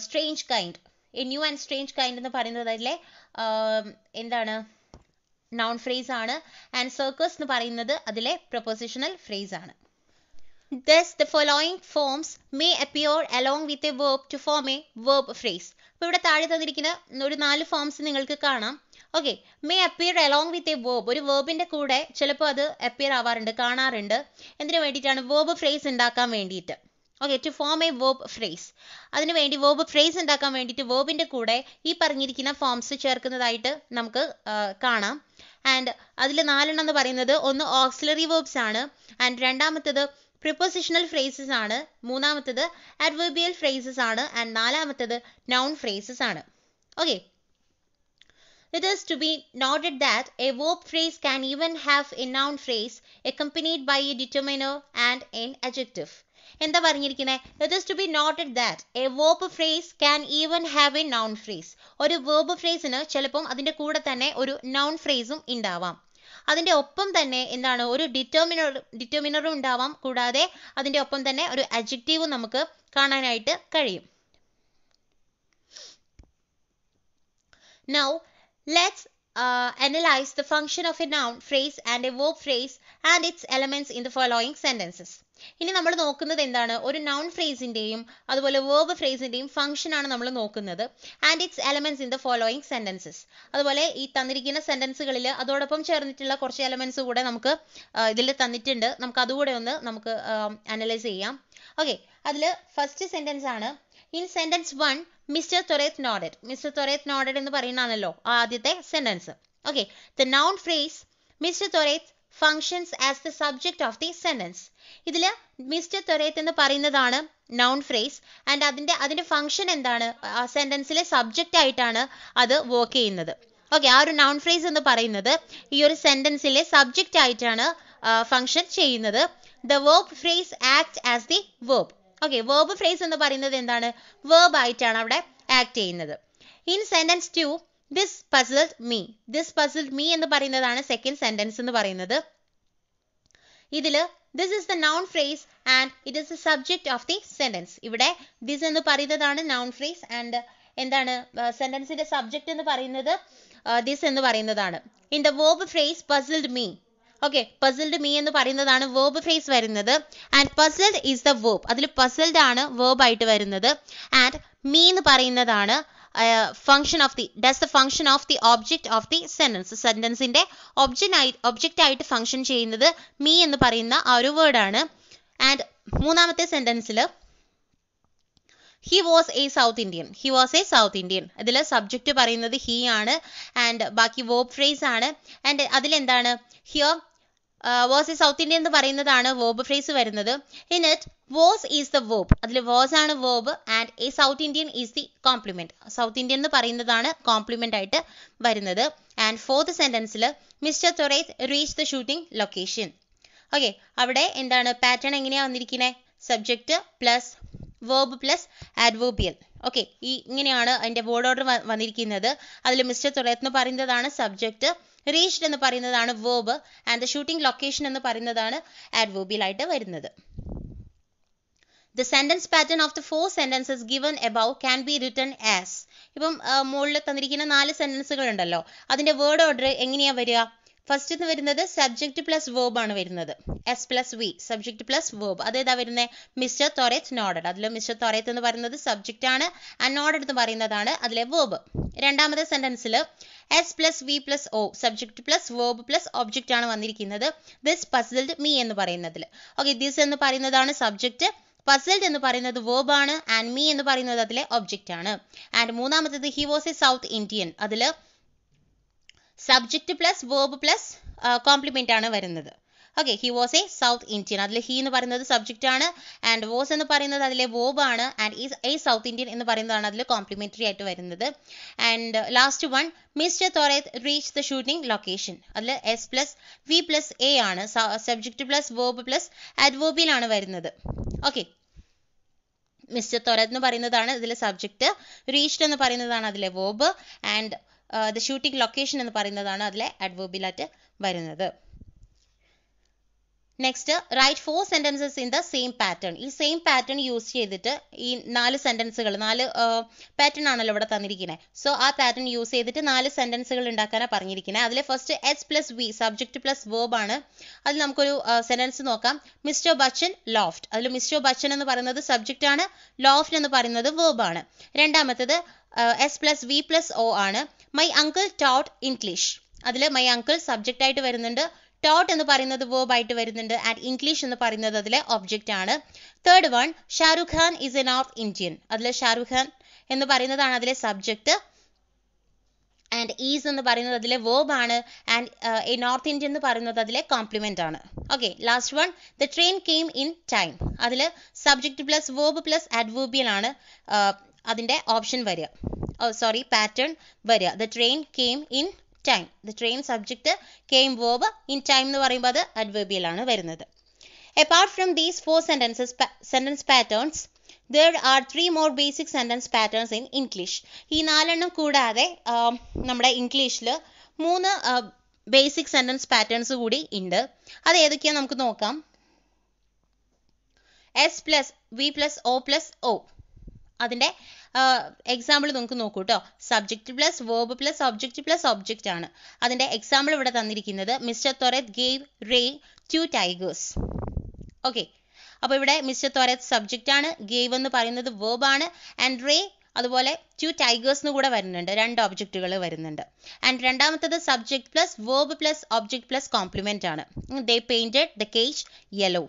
strange kind, A new and strange kind എന്ന് പറയുന്നത് അതിലെ എന്താണ്? നൗൺ ഫ്രേസ് ആണ്. ആൻഡ് സർക്കസ് എന്ന് പറയുന്നത് അതിലെ പ്രൊപ്പോസിഷണൽ ഫ്രേസ് ആണ്. Thus, the following forms may appear along with a verb to form a verb phrase. അപ്പോൾ ഇവിടെ താഴെ തന്നിരിക്കുന്ന ഒരു 4 ഫോംസ് നിങ്ങൾക്ക് കാണാം. Okay, may appear along with a verb, ഒരു വേർബിന്റെ കൂടെ ചിലപ്പോൾ അത് അപ്പിയർ ആവാറുണ്ട്, കാണാറുണ്ട്. എന്തിനു വേണ്ടിയിട്ടാണ്? വേർബ് ഫ്രേസ് ഉണ്ടാക്കാൻ വേണ്ടിയിട്ട്. Okay, to form a verb phrase. അതിന് വേണ്ടി വേർബ് ഫ്രേസ് ഉണ്ടാക്കാൻ വേണ്ടിയിട്ട് വേർബിന്റെ കൂടെ ഈ പറഞ്ഞിരിക്കുന്ന ഫോംസ് ചേർക്കുന്നതായിട്ട് നമുക്ക് കാണാം. ആൻഡ് അതിൽ 4 എന്ന് പറയുന്നത് ഒന്ന് ഓക്സിലറി വേർബ്സ് ആണ്, ആൻഡ് രണ്ടാമത്തത് പ്രിപ്പോസിഷണൽ ഫ്രേസസ് ആണ്, മൂന്നാമത്തത് അഡ്വർബിയൽ ഫ്രേസസ് ആണ്, ആൻഡ് നാലാമത്തത് നൗൺ ഫ്രേസസ് ആണ്. Okay, it is to be noted that a verb phrase can even have a noun phrase accompanied by a determiner and an adjective. എന്താ പറഞ്ഞിരിക്കുന്നത്? It is to be noted that a verb phrase can even have a noun phrase. ഒരു verb phraseന് ചിലപ്പം അതിന്റെ കൂടെ തന്നെ ഒരു noun phraseും ഉണ്ടാവാം. അതിന്റെ ഒപ്പം തന്നെ എന്താണ്, ഒരു ഡിറ്റർമിനറും ഉണ്ടാവാം. കൂടാതെ അതിന്റെ ഒപ്പം തന്നെ ഒരു അഡ്ജക്റ്റീവും നമുക്ക് കാണാനായിട്ട് കഴിയും. Now let's analyze the function of a noun phrase and a verb phrase and its elements in the following sentences. ഇനി നമ്മൾ നോക്കുന്നത് എന്താണ്? ഒരു noun phraseന്റെയും അതുപോലെ verb phraseന്റെയും ഫംഗ്ഷൻ ആണ് നമ്മൾ നോക്കുന്നത്. and its elements in the following sentences. അതുപോലെ ഈ തന്നിരിക്കുന്ന സെന്റൻസുകളിൽ അതോടൊപ്പം ചേർന്നിട്ടുള്ള കുറച്ച് എലമെന്റ്സ് കൂടെ നമുക്ക് ഇതിൽ തന്നിട്ടുണ്ട്. നമുക്ക് അതുകൂടെ ഒന്ന് നമുക്ക് അനലൈസ് ചെയ്യാം. ഓക്കെ, അതിൽ ഫസ്റ്റ് സെന്റൻസ് ആണ്. In sentence 1, Mr. Thoret nodded. Mr. Thoret nodded എന്ന് പറയുന്നതാണല്ലോ ആദ്യത്തെ sentence. Okay, the noun phrase Mr. Thoret functions as the subject of the sentence. ഇതിൽ Mr. Thoret എന്ന് പറയുന്നതാണ് noun phrase, and അതിന്റെ ഫംഗ്ഷൻ എന്താണ്? ആ സെന്റൻസിലെ സബ്ജക്റ്റ് ആയിട്ടാണ് അത് വർക്ക് ചെയ്യുന്നത്. ഓക്കെ, ആ ഒരു noun phrase എന്ന് പറയുന്നത് ഈ ഒരു സെന്റൻസിലെ സബ്ജക്റ്റ് ആയിട്ടാണ് ഫംഗ്ഷൻ ചെയ്യുന്നത്. The verb phrase acts as the verb. Okay, verb phrase എന്ന് പറയുന്നത് എന്താണ്? വേർബ് ആയിട്ടാണ് അവിടെ ആക്ട് ചെയ്യുന്നത്. In sentence 2, this puzzled me. This puzzled me എന്ന് പറയുന്നതാണ് സെക്കൻഡ് സെന്റൻസ് എന്ന് പറയുന്നത്. ഇതിൽ this is the noun phrase and it is the subject of the sentence. ഇവിടെ ദിസ് എന്ന് പറയുന്നതാണ് നൗൺ ഫ്രേസ്, ആൻഡ് എന്താണ് സെന്റൻസിന്റെ സബ്ജക്റ്റ് എന്ന് പറയുന്നത് ദിസ് എന്ന് പറയുന്നതാണ്. In the verb phrase puzzled me. Okay, puzzled me എന്ന് പറയുന്നതാണ് വേർബ് ഫ്രേസ് വരുന്നത്, and puzzled is the verb. അതിൽ പസിൽഡ് ആണ് വേർബ് ആയിട്ട് വരുന്നത്, ആൻഡ് മീ എന്ന് പറയുന്നതാണ് function of the the function of the object of the sentence. സെന്റൻസിന്റെ ഒബ്ജക്റ്റ് ആയിട്ട് ഫംഗ്ഷൻ ചെയ്യുന്നത് മീ എന്ന് പറയുന്ന ആ ഒരു വേർഡ് ആണ്. ആൻഡ് മൂന്നാമത്തെ സെന്റൻസിൽ he was a south Indian. He was a south Indian. ഇതിൽ സബ്ജക്റ്റ് പറയുന്നത് ഹി ആണ്, ആൻഡ് ബാക്കി വേർബ് ഫ്രേസ് ആണ്. ആൻഡ് അതിലെന്താണ്? Here was a south Indian എന്ന് പറയുന്നതാണ് വേർബ് ഫ്രേസ് വരുന്നത്. In it was is the verb. അതിൽ വാസ് ആണ് verb, and a south Indian is the complement. South Indian എന്ന് പറയുന്നതാണ് കോംപ്ലിമെന്റ് ആയിട്ട് വരുന്നത്. ആൻഡ് ഫോർത്ത് സെന്റൻസിൽ mister Thorat reach the shooting location. Okay, അവിടെ എന്താണ് പാറ്റേൺ എങ്ങനെയാണ് വന്നിരിക്കുന്നത്? Subject plus verb plus adverbial. Okay, ഇങ്ങനെയാണ് അതിന്റെ വേർഡ് ഓർഡർ വന്നിരിക്കുന്നത്. അതിൽ മിസ്റ്റർ തൊറേത്ത് എന്ന് പറയുന്നതാണ് സബ്ജക്റ്റ്, റീച്ച്ഡ് എന്ന് പറയുന്നതാണ് verb, and the shooting location എന്ന് പറയുന്നതാണ് ആഡ്വേർബിയൽ ആയിട്ട് വരുന്നത്. The sentence pattern of the 4 sentences given above can be written as. ഇപ്പം മുകളിൽ തന്നിരിക്കുന്ന 4 സെന്റൻസുകൾ ഉണ്ടല്ലോ, അതിന്റെ വേർഡ് ഓർഡർ എങ്ങനെയാ വരിക? ഫസ്റ്റ് വരുന്നത് സബ്ജക്റ്റ് പ്ലസ് വേർബ് ആണ് വരുന്നത്. S plus V, subject plus verb. അതേതാ വരുന്നത്? Mister Thorat nodded. അതിൽ മിസ്റ്റർ തൊറേത്ത് എന്ന് പറയുന്നത് സബ്ജക്റ്റ് ആണ്, ആൻഡ് നോഡഡ് എന്ന് പറയുന്നതാണ് അതിലെ വേർബ്. രണ്ടാമത്തെ സെന്റൻസിൽ S plus V plus O, subject plus verb plus object ആണ് വന്നിരിക്കുന്നത്. ദിസ് പസിൽഡ് മീ എന്ന് പറയുന്നതിൽ. ഓക്കെ, ദിസ് എന്ന് പറയുന്നതാണ് സബ്ജക്റ്റ്, പസിൽഡ് എന്ന് പറയുന്നത് വേർബ് ആണ്, ആൻഡ് മീ എന്ന് പറയുന്നത് അതിലെ ഒബ്ജക്റ്റ് ആണ്. ആൻഡ് മൂന്നാമത്തത് he was a south Indian. അതിൽ subject plus verb plus complement ആണ് വരുന്നത്. Okay, he was a south Indian. അതിൽ ഹി എന്ന് പറയുന്നത് സബ്ജക്റ്റ് ആണ്, ആൻഡ് വാസ് എന്ന് പറയുന്നത് അതിലെ വേർബ് ആണ്, ആൻഡ് എ സൗത്ത് ഇന്ത്യൻ എന്ന് പറയുന്നതാണ് അതിൽ കോംപ്ലിമെന്ററി ആയിട്ട് വരുന്നത്. And last one, mister Thorat reach the shooting location. അതിൽ S plus V plus A ആണ്, subject plus verb plus adverbial ആണ് വരുന്നത്. ഓക്കെ, മിസ്റ്റർ തൊറേത്ത് എന്ന് പറയുന്നതാണ് ഇതിലെ സബ്ജക്റ്റ്, റീച്ച്ഡ് എന്ന് പറയുന്നതാണ് അതിലെ verb, and the shooting location എന്ന് പറയുന്നതാണ് അതിലെ ആഡ്വേർബിയൽ ആയിട്ട് വരുന്നത്. Next write 4 sentences in the same pattern. ഈ സെയിം പാറ്റേൺ യൂസ് ചെയ്തിട്ട് ഈ 4 സെന്റൻസുകൾ 4 പാറ്റേൺ ആണല്ലോ ഇവിടെ തന്നിരിക്കുന്നത്. സോ ആ പാറ്റേൺ യൂസ് ചെയ്തിട്ട് 4 സെന്റൻസുകൾ ഉണ്ടാക്കാനാണ് പറഞ്ഞിരിക്കുന്നത്. അതിൽ first S plus V subject plus verb ആണ്. അതിൽ നമുക്കൊരു സെന്റൻസ് നോക്കാം. Mister Bachchan laughed. അതിൽ മിസ്റ്റർ ബച്ചൻ എന്ന് പറയുന്നത് സബ്ജക്റ്റ് ആണ്, ലോഫ്റ്റ് എന്ന് പറയുന്നത് വേർബ് ആണ്. രണ്ടാമത്തത് S plus V plus O ആണ്. My uncle taught English. അതിൽ മൈ അങ്കിൾ സബ്ജക്റ്റ് ആയിട്ട് വരുന്നുണ്ട്, ടോട്ട് എന്ന് പറയുന്നത് വേർബ് ആയിട്ട് വരുന്നുണ്ട്, ആൻഡ് ഇംഗ്ലീഷ് എന്ന് പറയുന്നത് അതിലെ ഒബ്ജക്റ്റ് ആണ്. Third one Shahrukh Khan is A north Indian. അതിൽ ഷാറുഖ് ഖാൻ എന്ന് പറയുന്നതാണ് അതിലെ സബ്ജക്റ്റ്, ആൻഡ് ഈസ് എന്ന് പറയുന്നത് അതിലെ വേർബ് ആണ്, ആൻഡ് എ നോർത്ത് ഇന്ത്യൻ എന്ന് പറയുന്നത് അതിലെ കോംപ്ലിമെന്റ് ആണ്. Okay, last one the train came in time. അതിൽ സബ്ജക്റ്റ് പ്ലസ് വേർബ് പ്ലസ് അഡ്വേർബിയൽ ആണ് അതിന്റെ ഓപ്ഷൻ വരിക, പാറ്റേൺ വരിക. The train came in time. The train subject, came verb, in time എന്ന് പറയുമ്പോൾ അത് അഡ്വേർബിയൽ ആണ് വരുന്നത്. Apart from these 4 sentence patterns, there are 3 more basic sentence patterns in English. ഈ 4 കൂടാതെ നമ്മുടെ ഇംഗ്ലീഷിൽ 3 ബേസിക് സെന്റൻസ് പാറ്റേൺസ് കൂടി ഉണ്ട്. അത് ഏതൊക്കെയാ നമുക്ക് നോക്കാം. S plus V plus O plus O. അതിന്റെ എക്സാമ്പിൾ നമുക്ക് നോക്കൂ കേട്ടോ. Subject plus verb plus object ആണ്. അതിന്റെ എക്സാമ്പിൾ ഇവിടെ തന്നിരിക്കുന്നത് mister Thorat gave Ray 2 tigers. Okay, അപ്പോൾ ഇവിടെ മിസ്റ്റർ ത്വരത് സബ്ജക്റ്റ് ആണ്, ഗേവ് എന്ന് പറയുന്നത് വേർബ് ആണ്, ആൻഡ് റേ അതുപോലെ 2 ടൈഗേഴ്സ് എന്ന് കൂടെ വരുന്നുണ്ട്, 2 ഒബ്ജക്റ്റുകൾ വരുന്നുണ്ട്. ആൻഡ് രണ്ടാമത്തത് subject plus verb plus object plus complement ആണ്. They painted the cage yellow.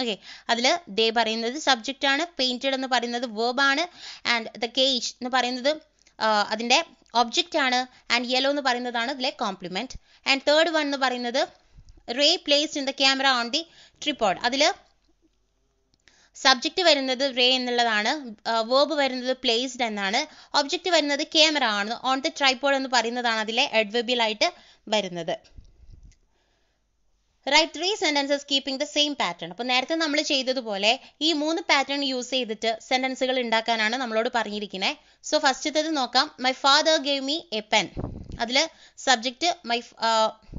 Okay, അതിൽ ദേ പറയുന്നത് സബ്ജക്റ്റ് ആണ്, പെയിന്റഡ് എന്ന് പറയുന്നത് വേർബ് ആണ്, ആൻഡ് ദ കേജ് എന്ന് പറയുന്നത് അതിന്റെ ഒബ്ജക്റ്റ് ആണ്, ആൻഡ് യെല്ലോ എന്ന് പറയുന്നതാണ് ഇതിലെ കോംപ്ലിമെന്റ്. ആൻഡ് തേർഡ് വൺ എന്ന് പറയുന്നത് Ray placed in the camera on the tripod. അതിൽ സബ്ജക്റ്റ് വരുന്നത് റേ എന്നുള്ളതാണ്, വേർബ് വരുന്നത് പ്ലേസ്ഡ് എന്നാണ്, ഒബ്ജക്റ്റ് വരുന്നത് ക്യാമറ ആണ്, ഓൺ ദ ട്രൈപോഡ് എന്ന് പറയുന്നതാണ് അതിലെ അഡ്വേർബിയൽ ആയിട്ട് വരുന്നത്. Write 3 sentences keeping the same pattern. അപ്പോൾ നേരത്തെ നമ്മൾ ചെയ്തതുപോലെ ഈ 3 പാറ്റേൺ യൂസ് ചെയ്തിട്ട് സെന്റൻസുകൾ ഉണ്ടാക്കാനാണ് നമ്മളോട് പറഞ്ഞിരിക്കുന്നത്. സോ ഫസ്റ്റത്തേത് നോക്കാം. My father gave me A pen. അതിൽ സബ്ജക്റ്റ്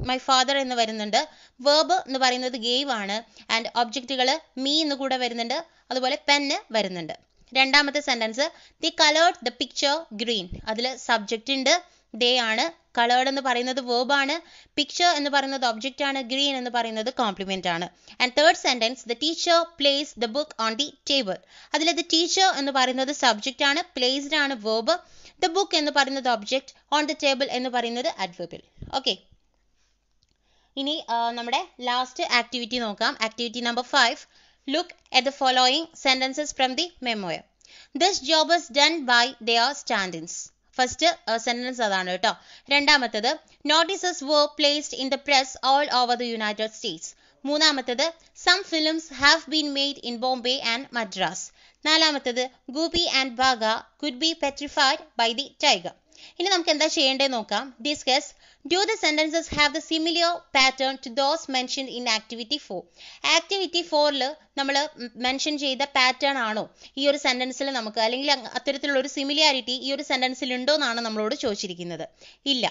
മൈ ഫാദർ എന്ന് വരുന്നുണ്ട്, വേർബ് എന്ന് പറയുന്നത് ഗേവ് ആണ്, ആൻഡ് ഒബ്ജക്റ്റുകൾ മീ എന്ന് കൂടെ വരുന്നുണ്ട്, അതുപോലെ പെന്ന് വരുന്നുണ്ട്. രണ്ടാമത്തെ sentence the coloured the picture green. അതിൽ സബ്ജക്റ്റ് ഉണ്ട്, ദേ ആണ്, കളേർഡ് എന്ന് പറയുന്നത് വേർബ് ആണ്, പിക്ചർ എന്ന് പറയുന്നത് ഒബ്ജക്റ്റ് ആണ്, ഗ്രീൻ എന്ന് പറയുന്നത് കോംപ്ലിമെന്റ് ആണ്. And third sentence the teacher place the book on the table. അതിൽ ദ ടീച്ചർ എന്ന് പറയുന്നത് സബ്ജക്റ്റ് ആണ്, പ്ലേസ്ഡ് ആണ് വേർബ്, ദ ബുക്ക് എന്ന് പറയുന്നത് ഒബ്ജക്റ്റ്, ഓൺ ദ ടേബിൾ എന്ന് പറയുന്നത് അഡ്വേർബിയൽ. ഓക്കെ, ഇനി നമ്മുടെ ലാസ്റ്റ് ആക്ടിവിറ്റി നോക്കാം. Activity number 5. Look at the following sentences from the memoir. This job is done by their stand-ins. First sentence അതാണ് കേട്ടോ. രണ്ടാമത്തത് notices were placed in the press all over the United States. മൂന്നാമത്തത് some films have been made in Bombay and Madras. നാലാമത്തത് ഗൂപി and Bagha could be petrified by the tiger. ഇനി നമുക്ക് എന്താ ചെയ്യേണ്ടത് നോക്കാം. Discuss do the sentences have the similar pattern to those mentioned in activity 4. Activity 4ൽ നമ്മൾ മെൻഷൻ ചെയ്ത പാറ്റേൺ ആണോ ഈ ഒരു സെന്റൻസിൽ നമുക്ക്, അല്ലെങ്കിൽ അത്തരത്തിലുള്ള ഒരു സിമിലാരിറ്റി ഈ ഒരു സെന്റൻസിൽ ഉണ്ടോ എന്നാണ് നമ്മളോട് ചോദിച്ചിരിക്കുന്നത്. ഇല്ല.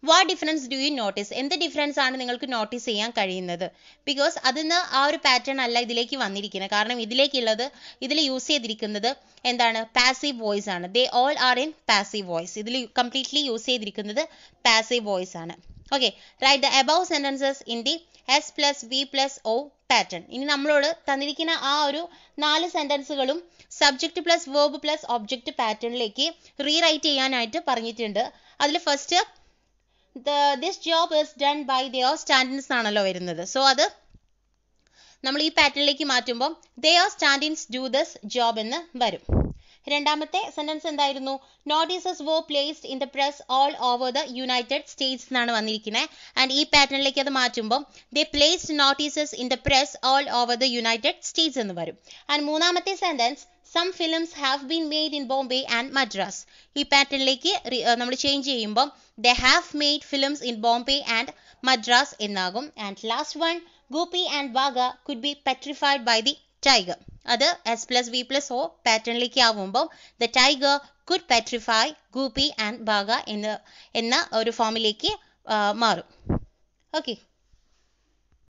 What difference do you notice? എന്ത് ഡിഫറൻസ് ആണ് നിങ്ങൾക്ക് നോട്ടീസ് ചെയ്യാൻ കഴിയുന്നത്? ബിക്കോസ് അതിന് ആ ഒരു പാറ്റേൺ അല്ല ഇതിലേക്ക് വന്നിരിക്കുന്നത്. കാരണം ഇതിൽ യൂസ് ചെയ്തിരിക്കുന്നത് എന്താണ്? പാസീവ് വോയിസ് ആണ്. They all are in passive voice. ഇതിൽ കംപ്ലീറ്റ്ലി യൂസ് ചെയ്തിരിക്കുന്നത് പാസീവ് വോയിസ് ആണ്. Okay, write the above sentences in the S plus V plus O pattern. ഇനി നമ്മളോട് തന്നിരിക്കുന്ന ആ ഒരു 4 സെന്റൻസുകളും subject plus verb plus object പാറ്റേണിലേക്ക് റീറൈറ്റ് ചെയ്യാനായിട്ട് പറഞ്ഞിട്ടുണ്ട്. അതിൽ first this job is done by their stand-ins ആണല്ലോ വരുന്നത്. സോ അത് നമ്മൾ ഈ പാറ്റേണിലേക്ക് മാറ്റുമ്പോൾ their stand-ins do this job എന്ന് വരും. രണ്ടാമത്തെ സെന്റൻസ് എന്തായിരുന്നു? Notices were placed in the press all over the United States എന്നാണ് വന്നിരിക്കുന്നത്. ആൻഡ് ഈ പാറ്റേണിലേക്ക് അത് മാറ്റുമ്പോൾ they placed notices in the press all over the United States എന്ന് വരും. ആൻഡ് മൂന്നാമത്തെ sentence some films have been made in Bombay and Madras. ഈ പാറ്റേണിലേക്ക് നമ്മൾ ചേഞ്ച് ചെയ്യുമ്പോൾ they have made films in Bombay and Madras എന്നാകും. And last one Goopy and Bagha could be petrified by the tiger. അത് S plus V plus O പാറ്റേണിലേക്ക് ആവുമ്പോൾ the tiger could petrify Goopy and Bagha എന്ന ഒരു ഫോമിലേക്ക് മാറും. ഓക്കെ.